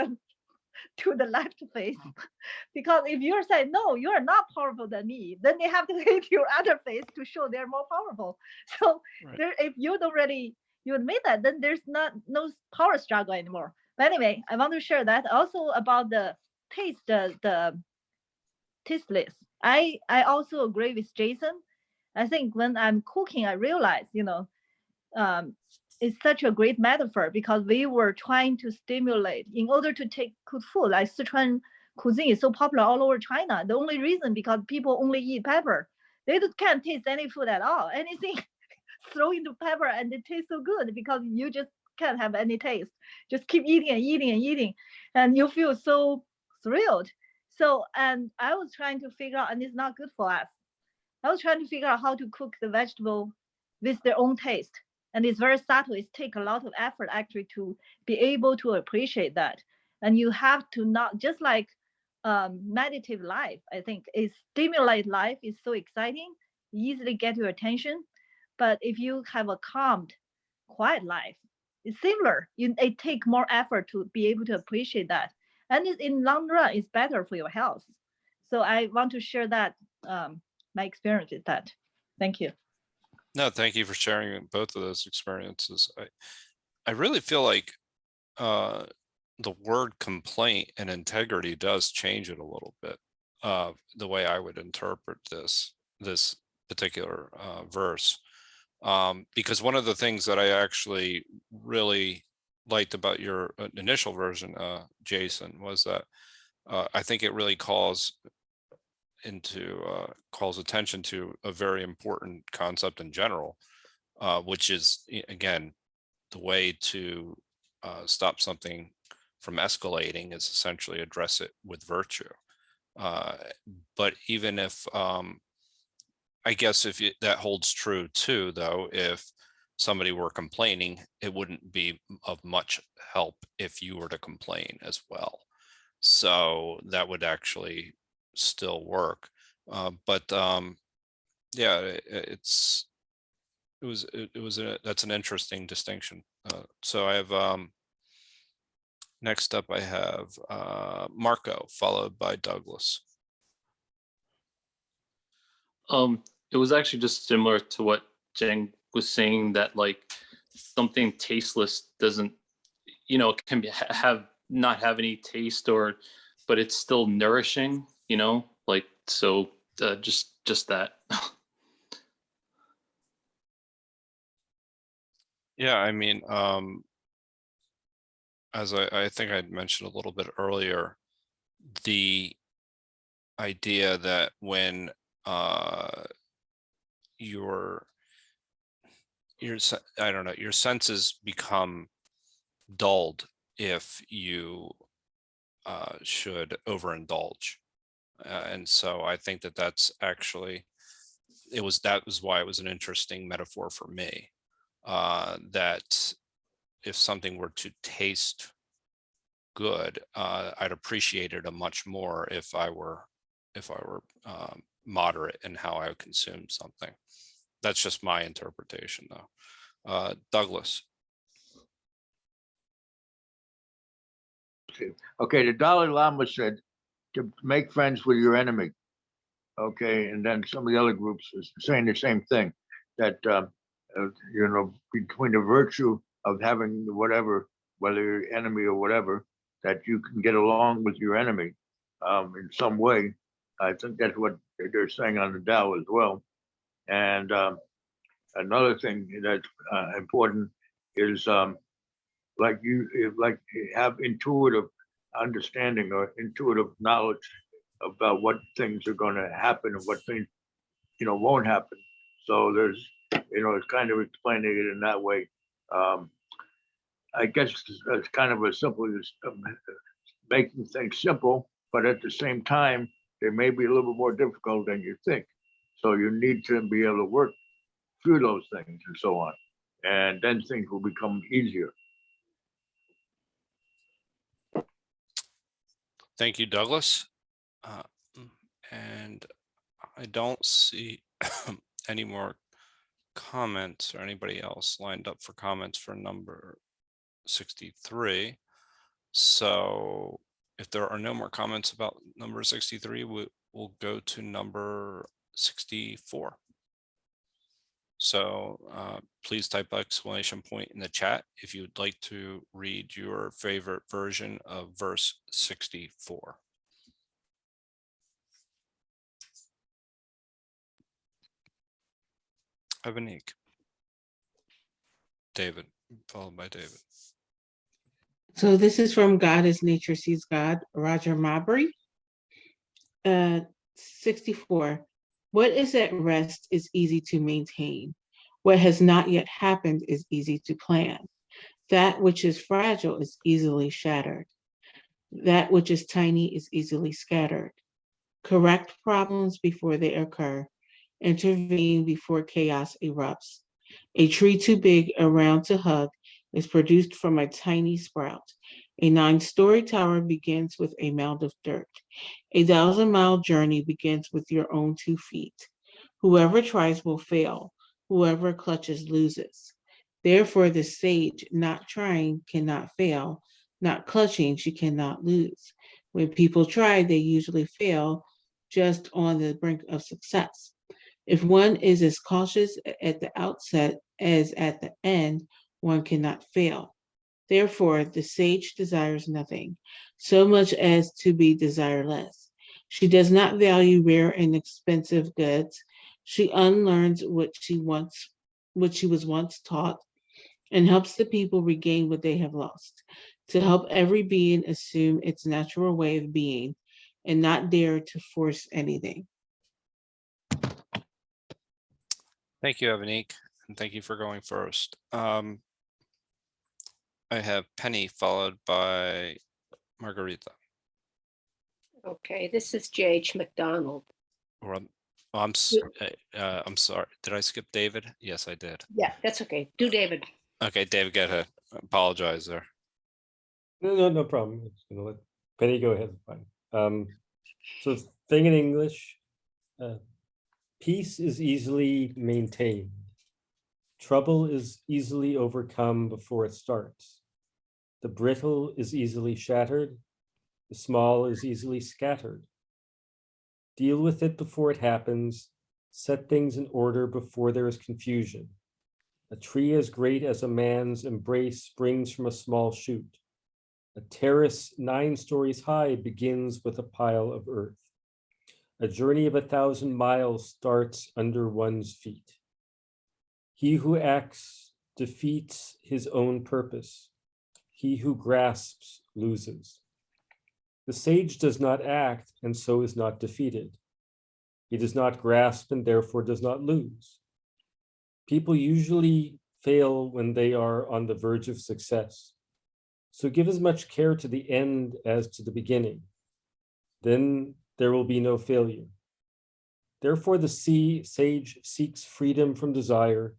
the left face. Because if you're saying, no, you are not powerful than me, then they have to hit your other face to show they're more powerful. So Right. if you don't really, you admit that, then there's no power struggle anymore. But anyway, I want to share that also about the taste, the tasteless. I also agree with Jason. I think when I'm cooking, I realize, um, it's such a great metaphor because we were trying to stimulate in order to take good food. Like Sichuan cuisine is so popular all over China. The only reason because people only eat pepper. They can't taste any food at all. Anything throw into pepper and it tastes so good because you just can't have any taste. Just keep eating and eating and eating, and you feel so thrilled. So, and I was trying to figure out, and it's not good for us. I was trying to figure out how to cook the vegetable with their own taste. And it's very subtle. It takes a lot of effort actually to be able to appreciate that. And you have to not just like meditative life, I think is stimulate life is so exciting, easily get your attention. But if you have a calmed, quiet life, it's similar. It take more effort to be able to appreciate that. And in long run, it's better for your health. So I want to share that my experience with that. Thank you. No, thank you for sharing both of those experiences. I really feel like the word complaint and integrity does change it a little bit. The way I would interpret this particular verse, because one of the things that I actually really liked about your initial version, Jason, was that I think it really calls attention to a very important concept in general, which is again the way to stop something from escalating is essentially address it with virtue. But even if I guess if that holds true too, though, if somebody were complaining, it wouldn't be of much help if you were to complain as well. So that would actually still work. But yeah, that's an interesting distinction. So I have next up I have Marco, followed by Douglas. It was actually just similar to what Jen was saying, that like something tasteless doesn't, can be, not have any taste, but it's still nourishing, like, so just that. Yeah, I mean, as I think I mentioned a little bit earlier, the idea that when your I don't know, your senses become dulled if you should overindulge, and so I think that that's actually that was why it was an interesting metaphor for me, that if something were to taste good, I'd appreciate it a much more if I were moderate in how I would consume something. That's just my interpretation, though. Douglas. Okay, the Dalai Lama said to make friends with your enemy. Okay, and then some of the other groups is saying the same thing, that between the virtue of having whatever, whether you're enemy or whatever, that you can get along with your enemy in some way. I think that's what they're saying on the Tao as well. And another thing that's important is like you have intuitive understanding or intuitive knowledge about what things are going to happen and what things won't happen. So there's it's kind of explaining it in that way. I guess it's kind of as simple as making things simple, but at the same time they may be a little bit more difficult than you think. So you need to be able to work through those things and so on, and then things will become easier. Thank you, Douglas. And I don't see any more comments or anybody else lined up for comments for number 63. So if there are no more comments about number 63, we'll go to number 64. So please type exclamation point in the chat if you'd like to read your favorite version of verse 64. Avanique. David, followed by David. So this is from God as Nature Sees God, Roger Mabry. 64. What is at rest is easy to maintain. What has not yet happened is easy to plan. That which is fragile is easily shattered. That which is tiny is easily scattered. Correct problems before they occur. Intervene before chaos erupts. A tree too big around to hug is produced from a tiny sprout. A 9-story tower begins with a mound of dirt. A 1,000-mile journey begins with your own 2 feet. Whoever tries will fail. Whoever clutches loses. Therefore, the sage, not trying, cannot fail. Not clutching, she cannot lose. When people try, they usually fail, just on the brink of success. If one is as cautious at the outset as at the end, one cannot fail. Therefore, the sage desires nothing, so much as to be desireless. She does not value rare and expensive goods. She unlearns what she was once taught, and helps the people regain what they have lost, to help every being assume its natural way of being, and not dare to force anything. Thank you, Avanique, and thank you for going first. I have Penny followed by Margarita. Okay, this is J.H. McDonald. Or I'm sorry. Did I skip David? Yes, I did. Yeah, that's okay. Do David. Okay, David, go ahead. Apologize there. No problem. I'm just gonna let Penny go ahead. Fine. So thing in English, peace is easily maintained. Trouble is easily overcome before it starts. The brittle is easily shattered. The small is easily scattered. Deal with it before it happens. Set things in order before there is confusion. A tree as great as a man's embrace springs from a small shoot. A terrace 9 stories high begins with a pile of earth. A journey of 1,000 miles starts under one's feet. He who acts defeats his own purpose. He who grasps loses. The sage does not act and so is not defeated. He does not grasp and therefore does not lose. People usually fail when they are on the verge of success. So give as much care to the end as to the beginning. Then there will be no failure. Therefore, the sage seeks freedom from desire.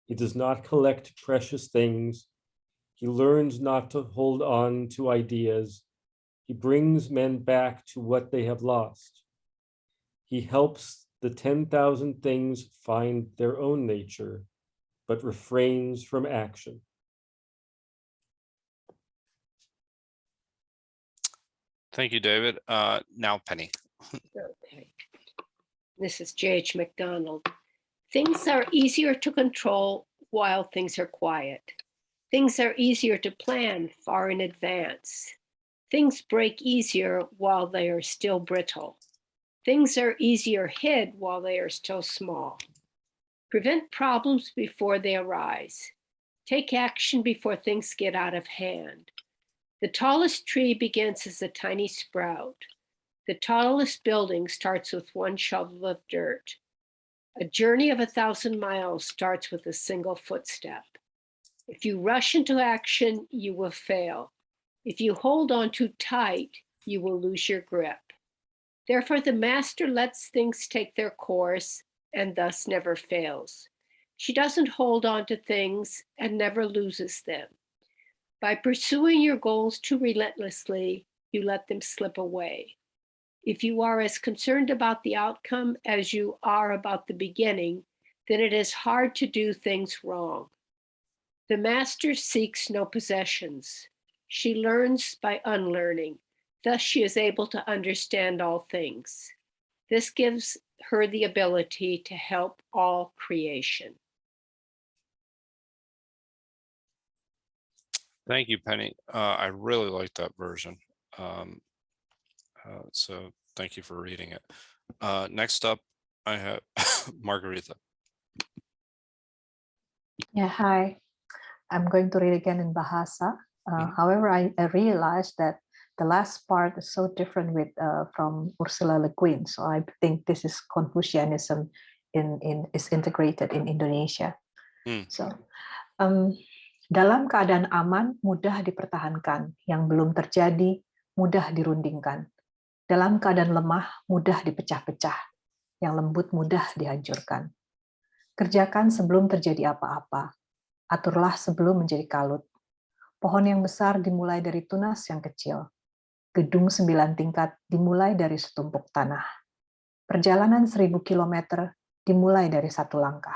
He does not collect precious things. He learns not to hold on to ideas. He brings men back to what they have lost. He helps the 10,000 things find their own nature, but refrains from action. Thank you, David. Now, Penny. Okay. This is J.H. McDonald. Things are easier to control while things are quiet. Things are easier to plan far in advance. Things break easier while they are still brittle. Things are easier hid while they are still small. Prevent problems before they arise. Take action before things get out of hand. The tallest tree begins as a tiny sprout. The tallest building starts with one shovel of dirt. A journey of 1,000 miles starts with a single footstep. If you rush into action, you will fail. If you hold on too tight, you will lose your grip. Therefore, the master lets things take their course and thus never fails. She doesn't hold on to things and never loses them. By pursuing your goals too relentlessly, you let them slip away. If you are as concerned about the outcome as you are about the beginning, then it is hard to do things wrong. The master seeks no possessions. She learns by unlearning. Thus she is able to understand all things. This gives her the ability to help all creation. Thank you, Penny. I really like that version. So thank you for reading it. Next up, I have Margarita. Yeah, hi. I'm going to read again in Bahasa. However, I realized that the last part is so different with from Ursula Le Guin. So I think this is Confucianism is integrated in Indonesia. So dalam keadaan aman mudah dipertahankan, yang belum terjadi mudah dirundingkan. Dalam keadaan lemah mudah dipecah-pecah, yang lembut mudah dihancurkan. Kerjakan sebelum terjadi apa-apa. Aturlah sebelum menjadi kalut. Pohon yang besar dimulai dari tunas yang kecil. Gedung 9 tingkat dimulai dari setumpuk tanah. Perjalanan 1000 kilometer dimulai dari satu langkah.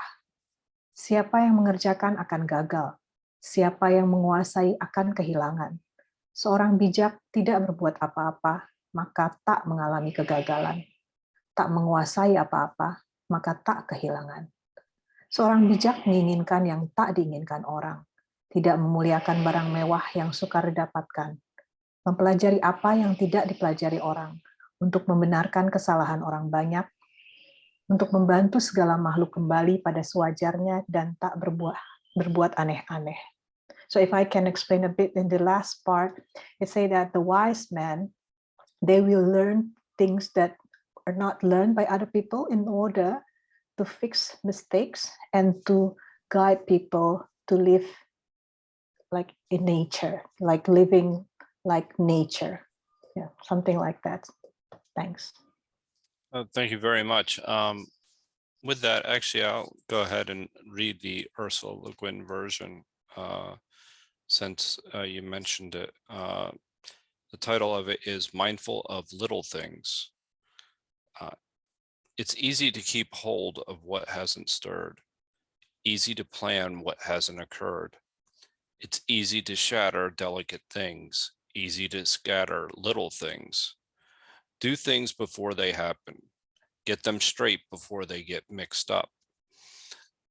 Siapa yang mengerjakan akan gagal. Siapa yang menguasai akan kehilangan. Seorang bijak tidak berbuat apa-apa, maka tak mengalami kegagalan. Tak menguasai apa-apa, maka tak kehilangan. Seorang bijak menginginkan yang tak diinginkan orang, tidak memuliakan barang mewah yang sukar didapatkan, mempelajari apa yang tidak dipelajari orang, untuk membenarkan kesalahan orang banyak, untuk membantu segala makhluk kembali pada sewajarnya dan tak berbuat aneh-aneh. So if I can explain a bit in the last part, it say that the wise men, they will learn things that are not learned by other people in order to fix mistakes and to guide people to live like in nature, like living like nature. Yeah, something like that. Thanks. Thank you very much. With that, actually, I'll go ahead and read the Ursula Le Guin version since you mentioned it. The title of it is Mindful of Little Things. It's easy to keep hold of what hasn't stirred, easy to plan what hasn't occurred. It's easy to shatter delicate things, easy to scatter little things. Do things before they happen. Get them straight before they get mixed up.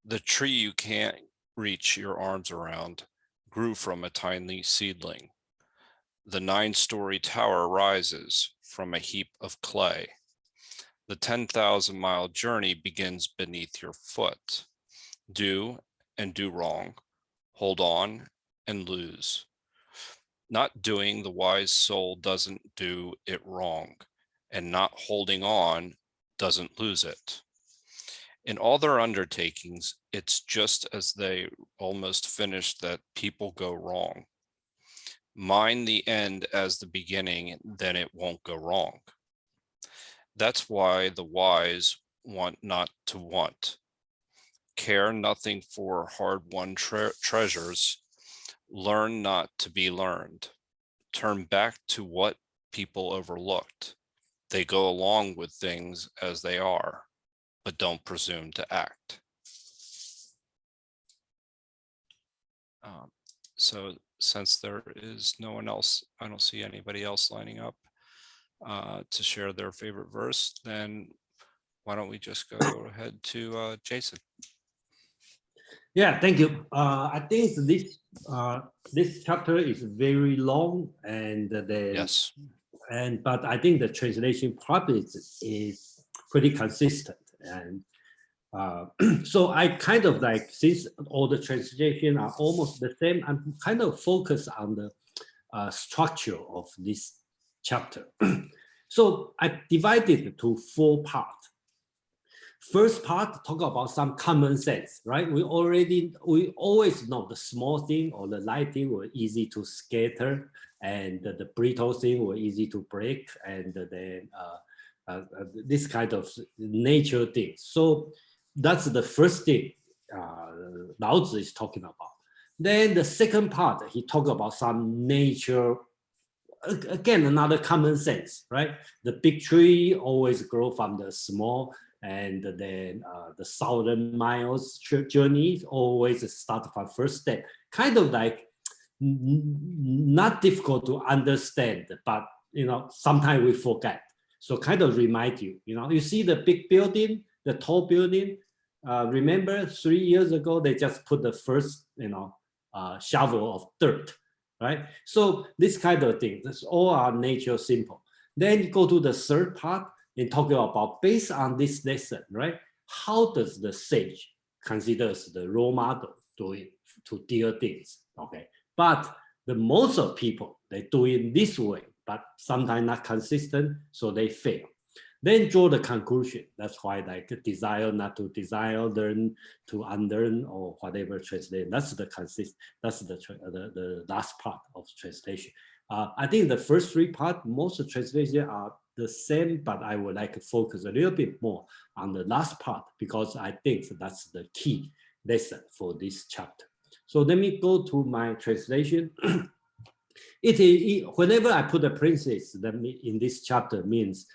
The tree you can't reach your arms around grew from a tiny seedling. The 9-story tower rises from a heap of clay. The 10,000-mile journey begins beneath your foot. Do and do wrong. Hold on and lose. Not doing, the wise soul doesn't do it wrong, and not holding on doesn't lose it. In all their undertakings, it's just as they almost finished that people go wrong. Mind the end as the beginning, then it won't go wrong. That's why the wise want not to want. Care nothing for hard-won treasures. Learn not to be learned. Turn back to what people overlooked. They go along with things as they are, but don't presume to act. So since there is no one else, I don't see anybody else lining up to share their favorite verse, then why don't we just go ahead to Jason? Yeah, thank you. I think this chapter is very long, and Yes, but I think the translation probably is pretty consistent, and so I kind of like, since all the translation are almost the same, I'm kind of focused on the structure of this chapter. So I divided it to 4 parts. First part, talk about some common sense, right? We always know the small thing or the light thing were easy to scatter, and the brittle thing were easy to break, and then this kind of nature thing. So that's the first thing Lao Tzu is talking about. Then the second part, he talked about some nature. Again, another common sense, right? The big tree always grow from the small and then the 1,000 miles journey always start from first step. Kind of like not difficult to understand, but sometimes we forget. So kind of remind you, you see the big building, the tall building. Remember 3 years ago, they just put the first, shovel of dirt, right? So this kind of thing, that's all our nature simple. Then you go to the third part and talking about based on this lesson, right? How does the sage considers the role model doing to deal things, okay? But the most of people, they do it this way, but sometimes not consistent, so they fail. Then draw the conclusion. That's why like desire not to desire, learn to unlearn, or whatever translation. That's the That's the last part of translation. I think the first three parts, most of translations are the same, but I would like to focus a little bit more on the last part because I think that's the key lesson for this chapter. So let me go to my translation. Whenever I put a parenthesis in this chapter means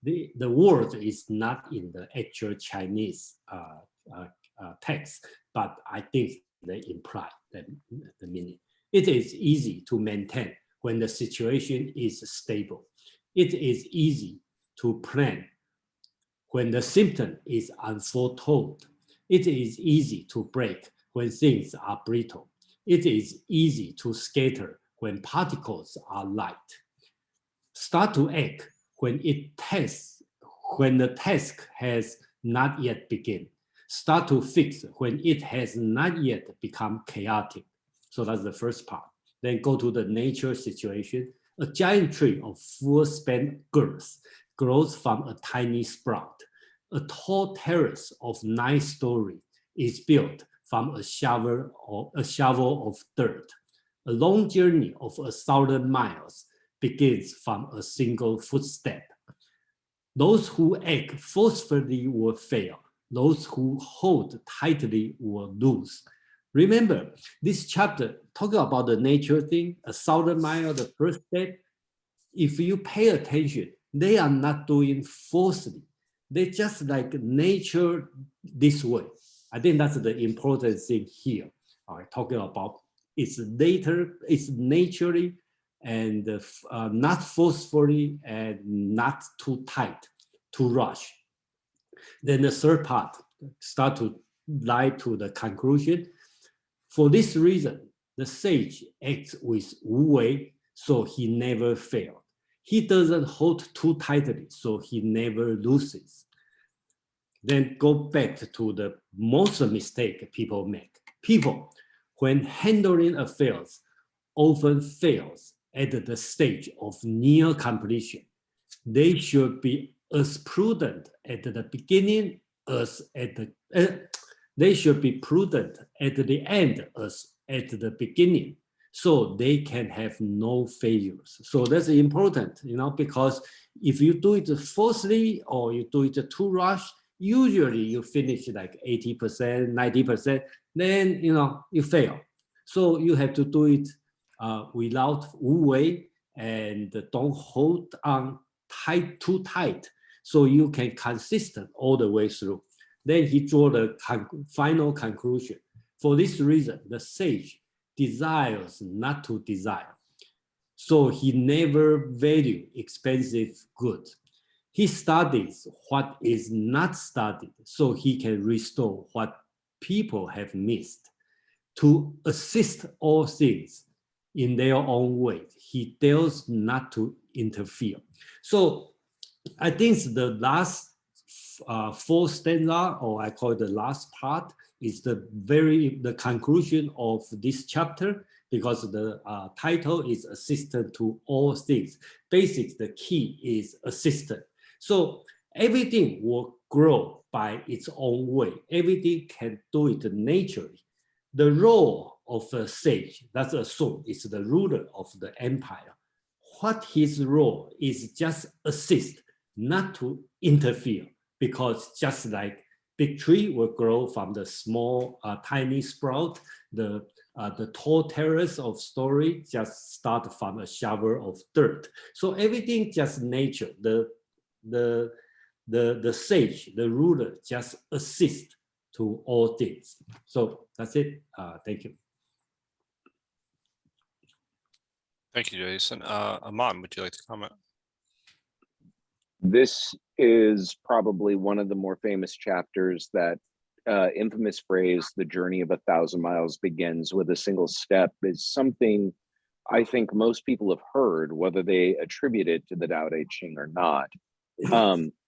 the word is not in the actual Chinese text, but I think they imply the meaning. It is easy to maintain when the situation is stable. It is easy to plan when the symptom is unforetold. It is easy to break when things are brittle. It is easy to scatter when particles are light. Start to act when the task has not yet begun. Start to fix when it has not yet become chaotic. So that's the first part. Then go to the nature situation. A giant tree of full-span girth grows from a tiny sprout. A tall terrace of 9 stories is built from a shovel of dirt. A long journey of 1,000 miles begins from a single footstep. Those who act forcefully will fail. Those who hold tightly will lose. Remember, this chapter talking about the nature thing, 1,000 miles, the first step. If you pay attention, they are not doing forcefully. They just like nature this way. I think that's the important thing here. All right, talking about it's naturally and not forcefully and not too tight, too rush. Then the third part start to lie to the conclusion. For this reason, the sage acts with Wu Wei, so he never failed. He doesn't hold too tightly, so he never loses. Then go back to the most mistake people make. People, when handling affairs, often fails at the stage of near completion. They should be as prudent at the beginning as at the they should be prudent at the end as at the beginning, so they can have no failures. So that's important, because if you do it forcefully or you do it too rushed, usually you finish like 80%, 90%, then you fail. So you have to do it without Wu Wei and don't hold on too tight, so you can consistent all the way through. Then he draw the final conclusion. For this reason, the sage desires not to desire, so he never value expensive goods. He studies what is not studied, so he can restore what people have missed. To assist all things in their own way, he dares not to interfere. So I think the last 4th stanza, or I call it the last part, is the conclusion of this chapter, because the title is assistant to all things. Basics, the key is assistant. So everything will grow by its own way. Everything can do it naturally. The role of a sage, that's assumed, is the ruler of the empire. What his role is just assist, not to interfere, because just like big tree will grow from the small tiny sprout, the tall terrace of story just start from a shower of dirt. So everything just nature. The the sage, the ruler, just assist to all things. So that's it. Thank you. Thank you, Jason. Aman, would you like to comment? This is probably one of the more famous chapters. That infamous phrase, the journey of 1,000 miles begins with a single step, is something I think most people have heard, whether they attribute it to the Dao De Jing or not.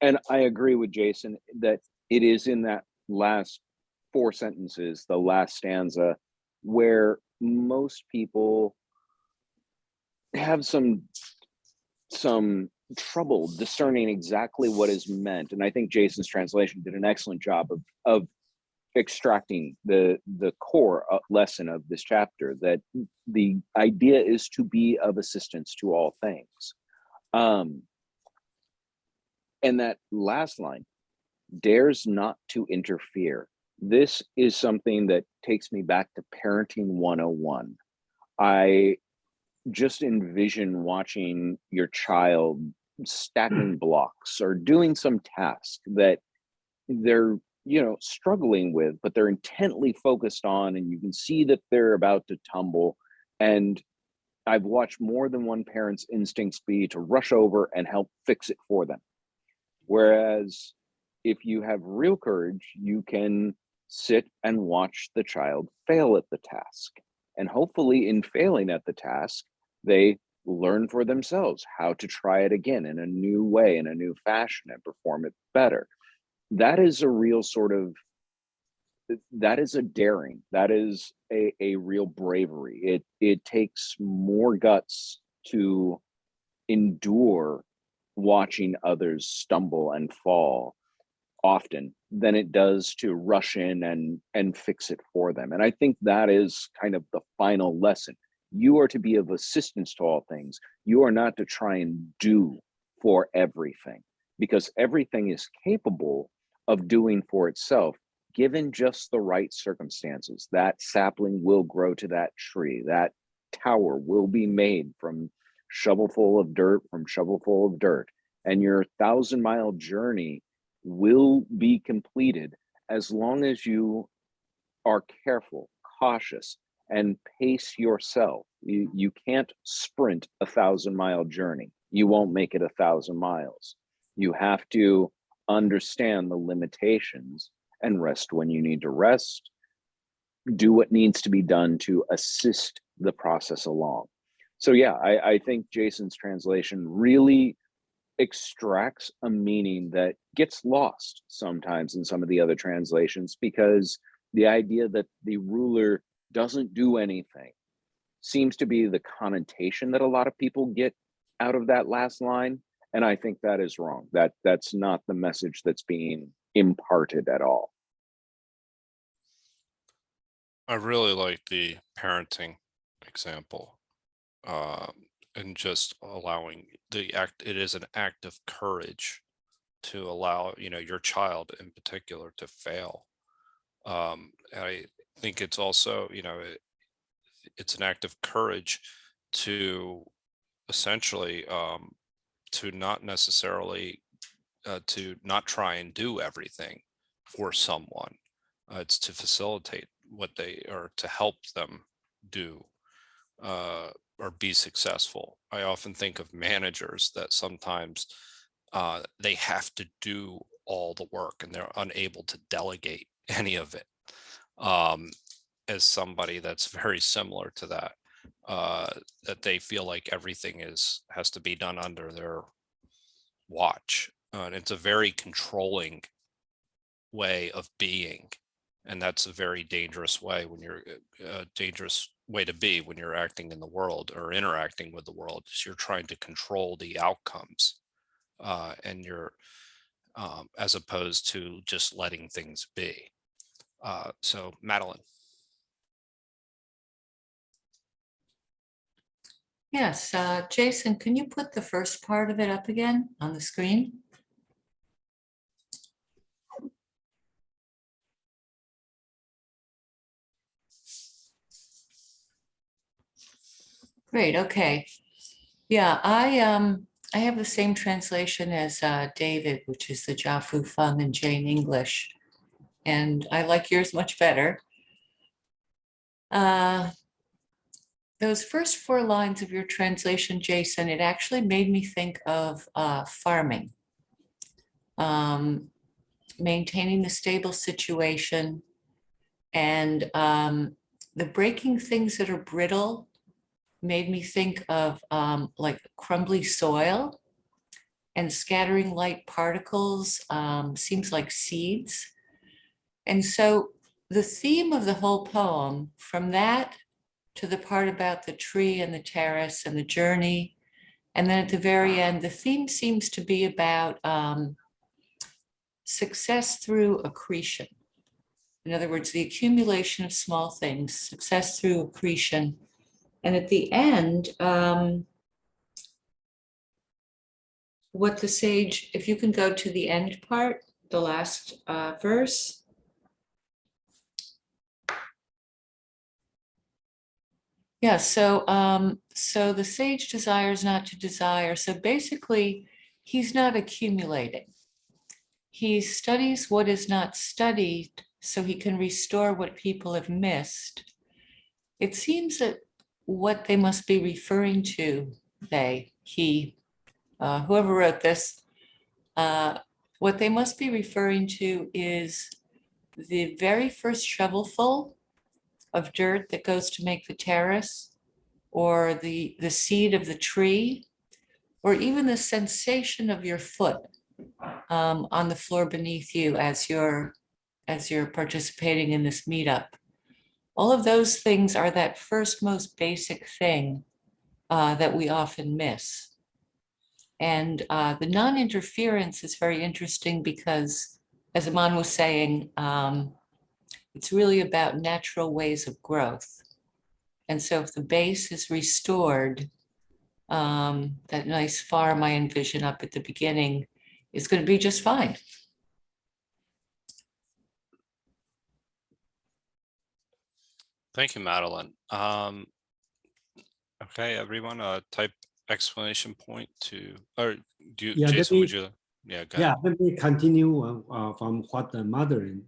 And I agree with Jason that it is in that last 4 sentences, the last stanza, where most people have some trouble discerning exactly what is meant. And I think Jason's translation did an excellent job of extracting the core lesson of this chapter, that the idea is to be of assistance to all things. And that last line, dares not to interfere. This is something that takes me back to parenting 101. I just envision watching your child stacking blocks or doing some task that they're struggling with, but they're intently focused on, and you can see that they're about to tumble. And I've watched more than one parent's instincts be to rush over and help fix it for them. Whereas if you have real courage, you can sit and watch the child fail at the task. And hopefully in failing at the task, they learn for themselves how to try it again in a new way, in a new fashion, and perform it better. That is a real that is a daring, that is a real bravery. It takes more guts to endure watching others stumble and fall often than it does to rush in and fix it for them. And I think that is kind of the final lesson. You are to be of assistance to all things. You are not to try and do for everything, because everything is capable of doing for itself, given just the right circumstances. That sapling will grow to that tree. That tower will be made from shovelful of dirt, and your 1,000-mile journey will be completed as long as you are careful, cautious, and pace yourself. You can't sprint a 1,000-mile journey. You won't make it 1,000 miles. You have to understand the limitations and rest when you need to rest. Do what needs to be done to assist the process along. So yeah, I think Jason's translation really extracts a meaning that gets lost sometimes in some of the other translations, because the idea that the ruler doesn't do anything seems to be the connotation that a lot of people get out of that last line. And I think that is wrong. That's not the message that's being imparted at all. I really like the parenting example, and just allowing the act. It is an act of courage to allow, your child in particular to fail. I think it's also, it's an act of courage to essentially, to not necessarily, to not try and do everything for someone. It's to facilitate what they, or to help them do, or be successful. I often think of managers that sometimes they have to do all the work and they're unable to delegate any of it. As somebody that's very similar to that, that they feel like everything has to be done under their watch. And it's a very controlling way of being. And that's a very dangerous way when you're a dangerous way to be when you're acting in the world or interacting with the world. You're trying to control the outcomes, and you're as opposed to just letting things be. So Madeline. Yes, Jason, can you put the first part of it up again on the screen? Great, okay. Yeah, I have the same translation as David, which is the Jiafu Feng in Jane English. And I like yours much better. Those first 4 lines of your translation, Jason, it actually made me think of farming. Maintaining the stable situation and the breaking things that are brittle made me think of like crumbly soil, and scattering light particles seems like seeds. And so the theme of the whole poem, from that to the part about the tree and the terrace and the journey, and then at the very end, the theme seems to be about success through accretion. In other words, the accumulation of small things, success through accretion. And at the end, what the sage, if you can go to the end part, the last verse. Yeah, so the sage desires not to desire. So basically, he's not accumulating. He studies what is not studied so he can restore what people have missed. It seems that what they must be referring to, whoever wrote this, what they must be referring to is the very first shovelful of dirt that goes to make the terrace, or the seed of the tree, or even the sensation of your foot on the floor beneath you as you're participating in this meetup. All of those things are that first most basic thing that we often miss. And the non-interference is very interesting because, as Aman was saying, it's really about natural ways of growth. And so if the base is restored, that nice farm I envision up at the beginning is going to be just fine. Thank you, Madeline. Okay, everyone, type exclamation point to, or do you, Yeah, Jason, would you? Yeah, go ahead. Let me continue from what Madeline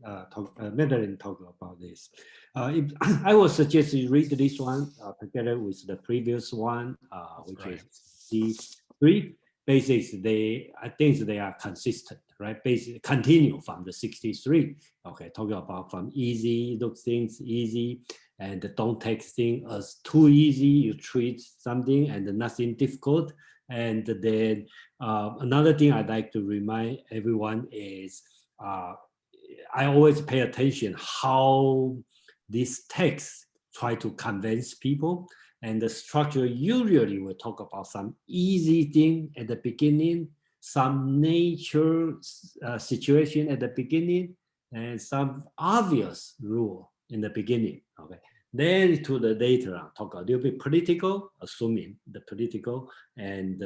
talked about this. I would suggest you read this one together with the previous one, which is C3. Basically, I think they are consistent, right? Basically, continue from the 63. Okay, talking about from easy, look things easy, and don't take things as too easy. You treat something and nothing difficult. And then another thing I'd like to remind everyone is I always pay attention how this text try to convince people, and the structure usually will talk about some easy thing at the beginning, some nature situation at the beginning, and some obvious rule in the beginning. Okay. Then to the later on, talk a little bit political, assuming the political, and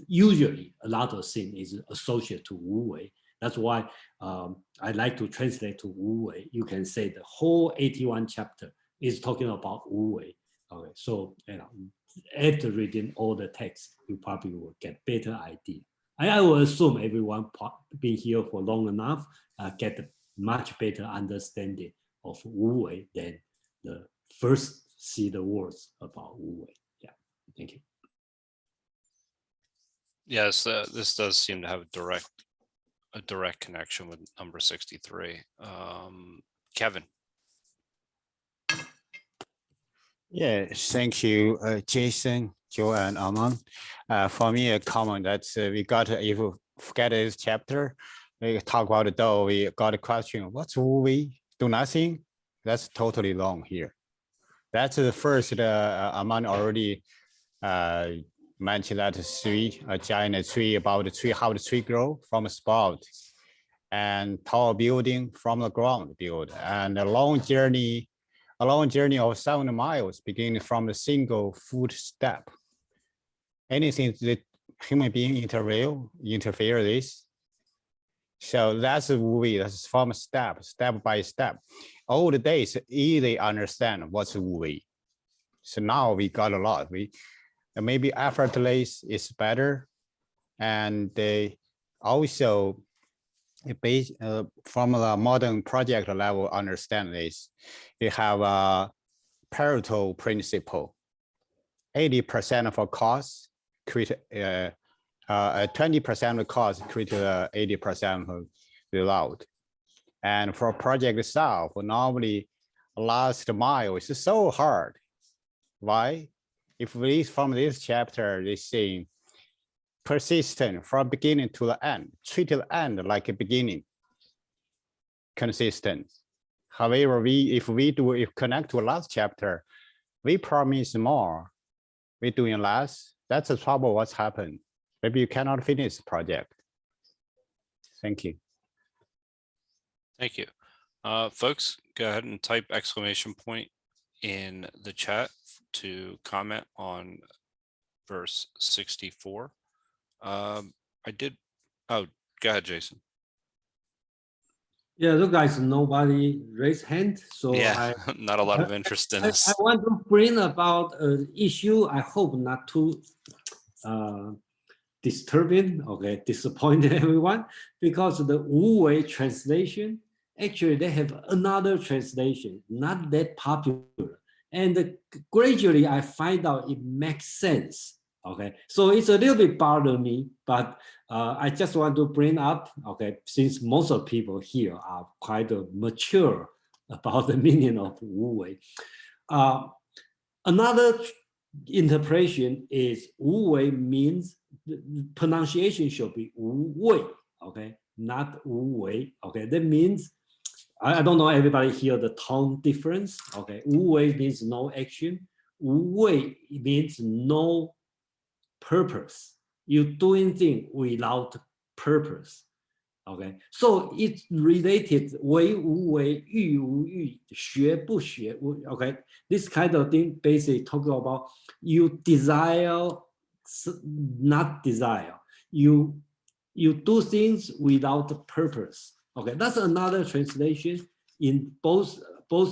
usually a lot of things is associated to Wu Wei. That's why I like to translate to Wu Wei. You can say the whole 81 chapter is talking about Wu Wei. Okay, so after reading all the text, you probably will get better idea. I will assume everyone been here for long enough get a much better understanding of Wu Wei than the first see the words about Wu Wei. Yeah, thank you. Yes, this does seem to have a direct connection with number 63. Kevin. Yeah, thank you, Jason, Joe, and Aman. For me, a comment that we got, if you forget this chapter, we talk about the Dao, we got a question, what's Wu Wei? Do nothing? That's totally wrong here. That's the first, Aman already mentioned that a giant tree, about the tree, how the tree grow from a sprout, and tall building from the ground build, and a long journey of 7 miles, beginning from a single footstep. Anything that human being interfere this. So that's Wu Wei, that's from step by step. All the days, easily understand what's Wu Wei. So now we got a lot. maybe effortless is better. And they also based from the modern project level understand this. You have a Pareto principle. 80% of a cost create 20% of cost create 80% of result. And for project itself, normally last mile is so hard. Why? If we from this chapter, they say persistent from beginning to the end, treat the end like a beginning, consistent. However, if connect to last chapter, we promise more, we're doing less. That's the trouble. What's happened? Maybe you cannot finish the project. Thank you. Thank you. Folks, go ahead and type exclamation point in the chat to comment on verse 64. Oh, go ahead, Jason. Yeah, look, guys, nobody raised hand, so Yeah, not a lot of interest in this. I want to bring about an issue. I hope not too disturbing, okay, disappointing everyone, because the Wu Wei translation, actually they have another translation, not that popular. And gradually I find out it makes sense, okay? So it's a little bit bothered me, but I just want to bring up, okay, since most of people here are quite mature about the meaning of Wu Wei. Another interpretation is Wu Wei means the pronunciation should be Wu Wei, okay, not Wu Wei, okay. That means I don't know everybody hear the tone difference, okay. Wu Wei means no action. Wu Wei means no purpose. You're doing things without purpose. Okay, so it's related 为无为, 欲无欲, 学不学. Okay, this kind of thing basically talking about you desire, not desire. You do things without purpose. Okay, that's another translation in both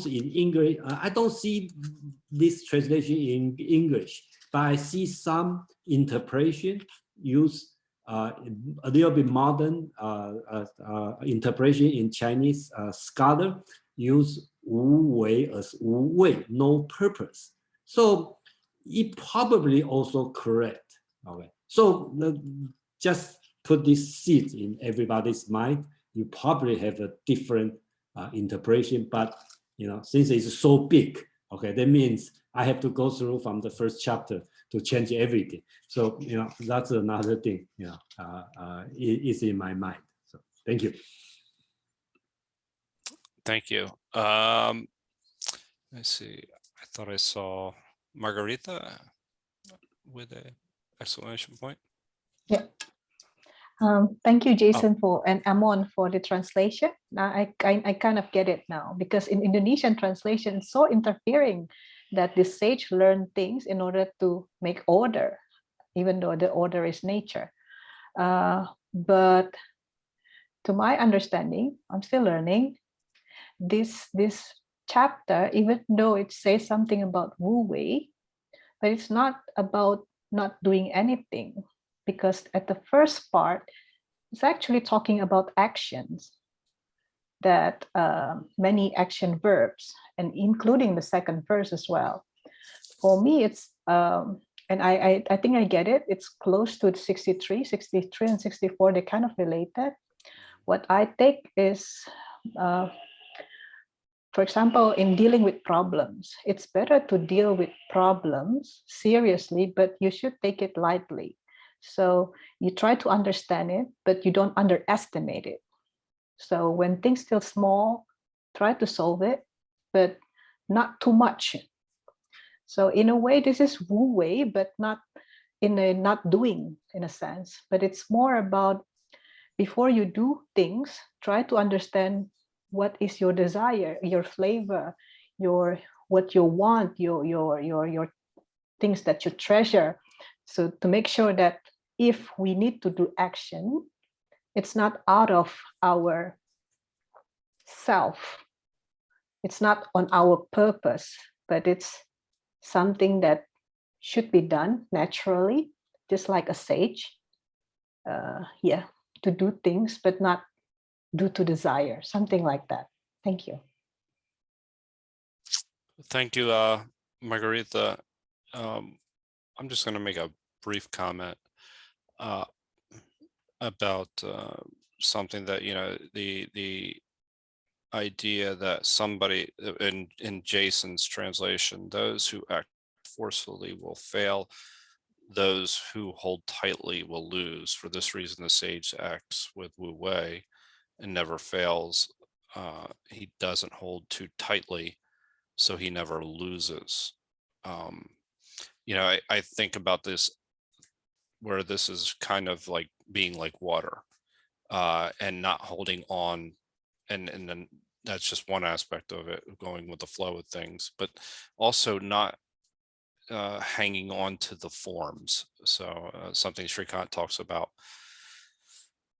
in English. I don't see this translation in English, but I see some interpretation use a little bit modern interpretation in Chinese scholar use Wu Wei as Wu Wei, no purpose. So it probably also correct. Okay, so just put this seed in everybody's mind. You probably have a different interpretation, but you know, since it's so big, okay, that means I have to go through from the first chapter to change everything. So, you know, that's another thing, you know, is in my mind. So thank you. Thank you. Let's see. I thought I saw Margarita with an exclamation point. Yeah. Thank you, Jason, and Amon for the translation. Now I kind of get it now, because in Indonesian translation, it's so interfering that the sage learn things in order to make order, even though the order is nature. But to my understanding, I'm still learning, this chapter, even though it says something about Wu Wei, but it's not about not doing anything, because at the first part, it's actually talking about actions, that many action verbs, and including the second verse as well. For me, it's, and I think I get it, it's close to 63 and 64, they're kind of related. What I take is, for example, in dealing with problems, it's better to deal with problems seriously, but you should take it lightly. So you try to understand it, but you don't underestimate it. So when things still small, try to solve it, but not too much. So in a way, this is Wu Wei, but not in a not doing, in a sense. But it's more about, before you do things, try to understand what is your desire, your flavor, what you want, your things that you treasure. So to make sure that if we need to do action, it's not out of our self. It's not on our purpose, but it's something that should be done naturally, just like a sage. Yeah, to do things, but not due to desire, something like that. Thank you. Thank you, Margarita. I'm just going to make a brief comment about something that, the idea that somebody in Jason's translation, those who act forcefully will fail, those who hold tightly will lose. For this reason, the sage acts with Wu Wei and never fails. He doesn't hold too tightly, so he never loses. I think about this where this is kind of like being like water, and not holding on, and then that's just one aspect of it, going with the flow of things, but also not hanging on to the forms. So something Shrikant talks about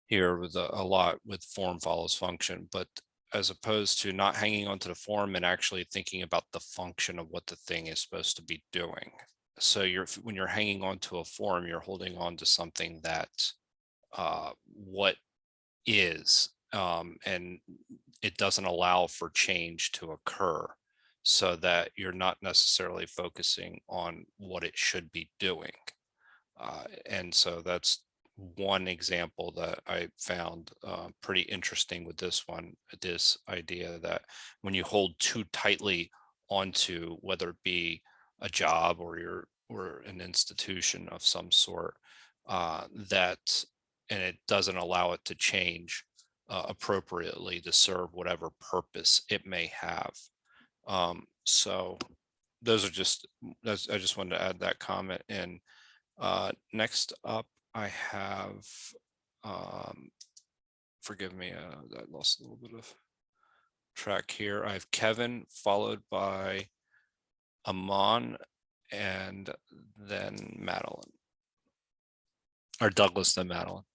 here with a lot with form follows function, but as opposed to not hanging on to the form and actually thinking about the function of what the thing is supposed to be doing. So when you're hanging on to a form, you're holding on to something that what is, and it doesn't allow for change to occur, so that you're not necessarily focusing on what it should be doing. And so that's one example that I found pretty interesting with this one, this idea that when you hold too tightly onto, whether it be a job or an institution of some sort, and it doesn't allow it to change appropriately to serve whatever purpose it may have. So those are I just wanted to add that comment in. Next up, I have, forgive me, I lost a little bit of track here. I have Kevin, followed by Amon, and then Madeline. Or Douglas, then Madeline.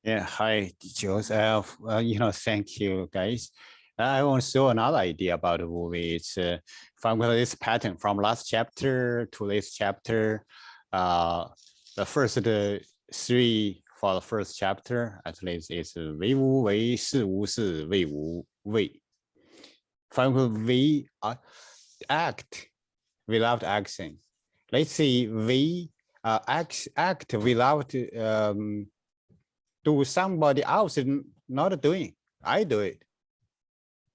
Yeah, hi, Joseph. Thank you, guys. I want to show another idea about the movie. It's from this pattern from last chapter to this chapter. The first three for the first chapter, at least, is 为无为，是无是，为无为. From we act without action. Let's see, we act without do somebody else is not doing. I do it.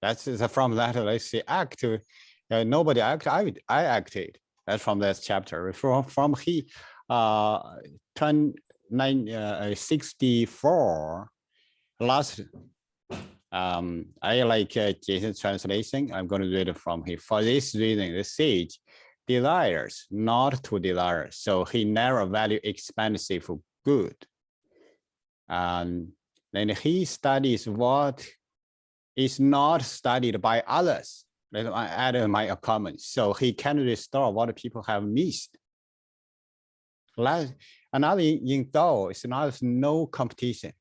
That's from that. Let's see, act. Nobody act. I acted. That's from this chapter. From he 64 last. I like Jason's translation. I'm going to read it from here. For this reason, the sage desires not to desire, so he never value expensive good. And then he studies what is not studied by others. Let me add my comment. So he can restore what people have missed. Another in Dao is no competition.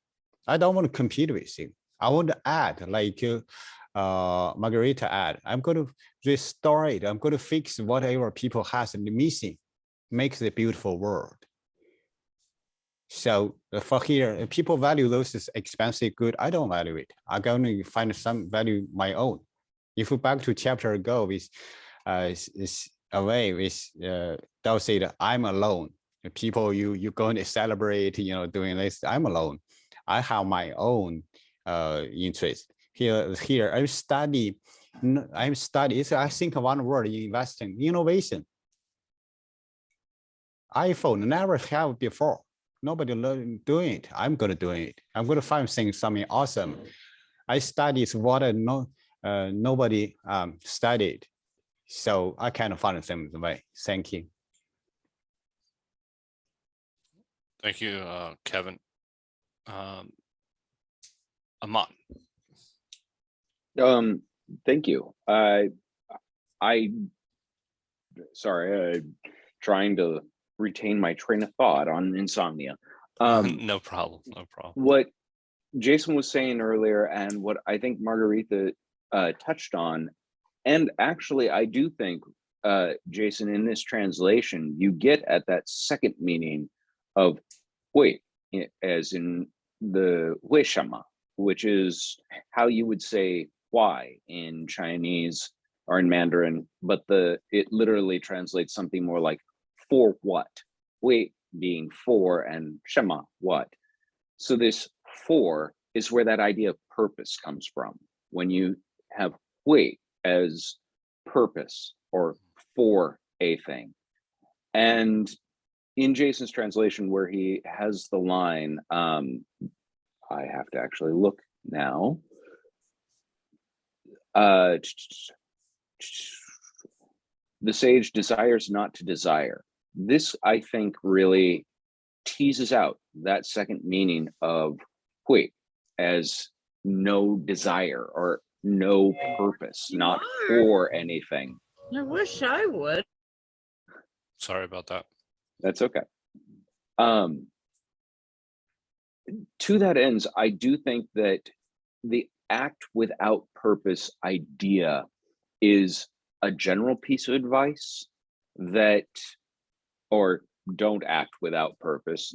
I don't want to compete with him. I want to add, like Margarita add. I'm going to restore it. I'm going to fix whatever people has missing, makes the beautiful world. So for here, people value those as expensive good. I don't value it. I'm going to find some value my own. If we back to chapter ago with is away with Dao said, I'm alone. People you're going to celebrate, doing this. I'm alone. I have my own interest. Here I study. I think one word investing, innovation. iPhone never have before. Nobody learned doing it. I'm going to do it. I'm going to find something awesome. I studied what nobody studied. So I kind of find some way. Thank you. Thank you, Kevin. Amon. Thank you. Sorry, trying to retain my train of thought on insomnia. No problem. No problem. What Jason was saying earlier, and what I think Margarita touched on, and actually I do think Jason, in this translation, you get at that second meaning of hui, as in the hui shama, which is how you would say why in Chinese or in Mandarin, but it literally translates something more like for what, hui being for and shama, what. So this for is where that idea of purpose comes from. When you have hui as purpose or for a thing. And in Jason's translation, where he has the line, I have to actually look now. The sage desires not to desire. This, I think, really teases out that second meaning of hui as no desire or no purpose, not for anything. I wish I would. Sorry about that. That's okay. To that ends, I do think that the act without purpose idea is a general piece of advice that, or don't act without purpose.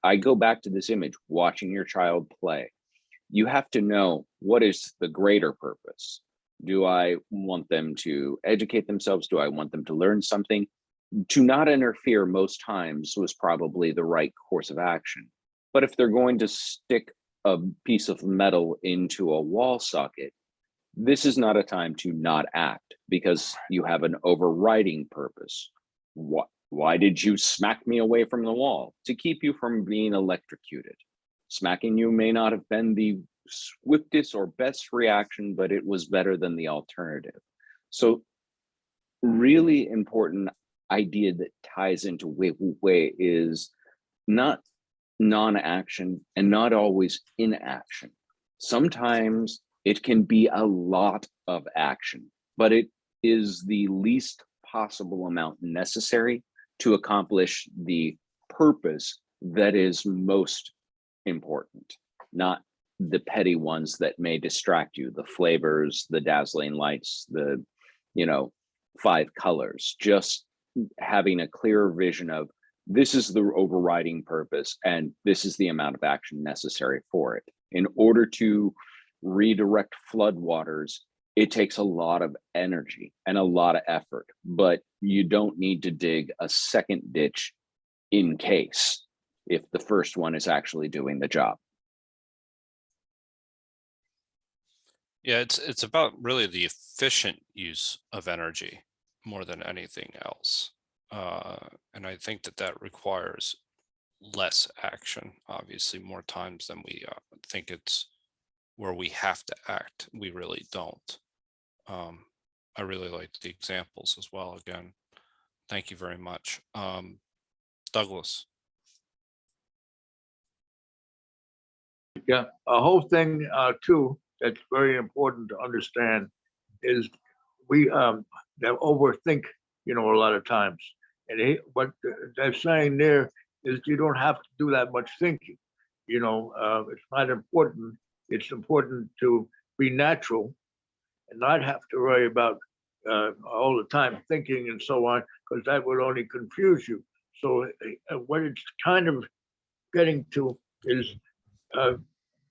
I go back to this image, watching your child play. You have to know what is the greater purpose. Do I want them to educate themselves? Do I want them to learn something? To not interfere most times was probably the right course of action. But if they're going to stick a piece of metal into a wall socket, this is not a time to not act because you have an overriding purpose. Why did you smack me away from the wall? To keep you from being electrocuted. Smacking you may not have been the swiftest or best reaction, but it was better than the alternative. So really important idea that ties into wei is not non-action and not always inaction. Sometimes it can be a lot of action, but it is the least possible amount necessary to accomplish the purpose that is most important, not the petty ones that may distract you, the flavors, the dazzling lights, the 5 colors. Just having a clearer vision of this is the overriding purpose and this is the amount of action necessary for it. In order to redirect floodwaters, it takes a lot of energy and a lot of effort, but you don't need to dig a second ditch in case if the first one is actually doing the job. Yeah, it's about really the efficient use of energy more than anything else. And I think that requires less action, obviously more times than we think it's where we have to act. We really don't. I really liked the examples as well. Again, thank you very much. Douglas. Yeah, a whole thing too that's very important to understand is we overthink, a lot of times. And what they're saying there is you don't have to do that much thinking. It's not important. It's important to be natural and not have to worry about all the time thinking and so on, because that would only confuse you. So what it's kind of getting to is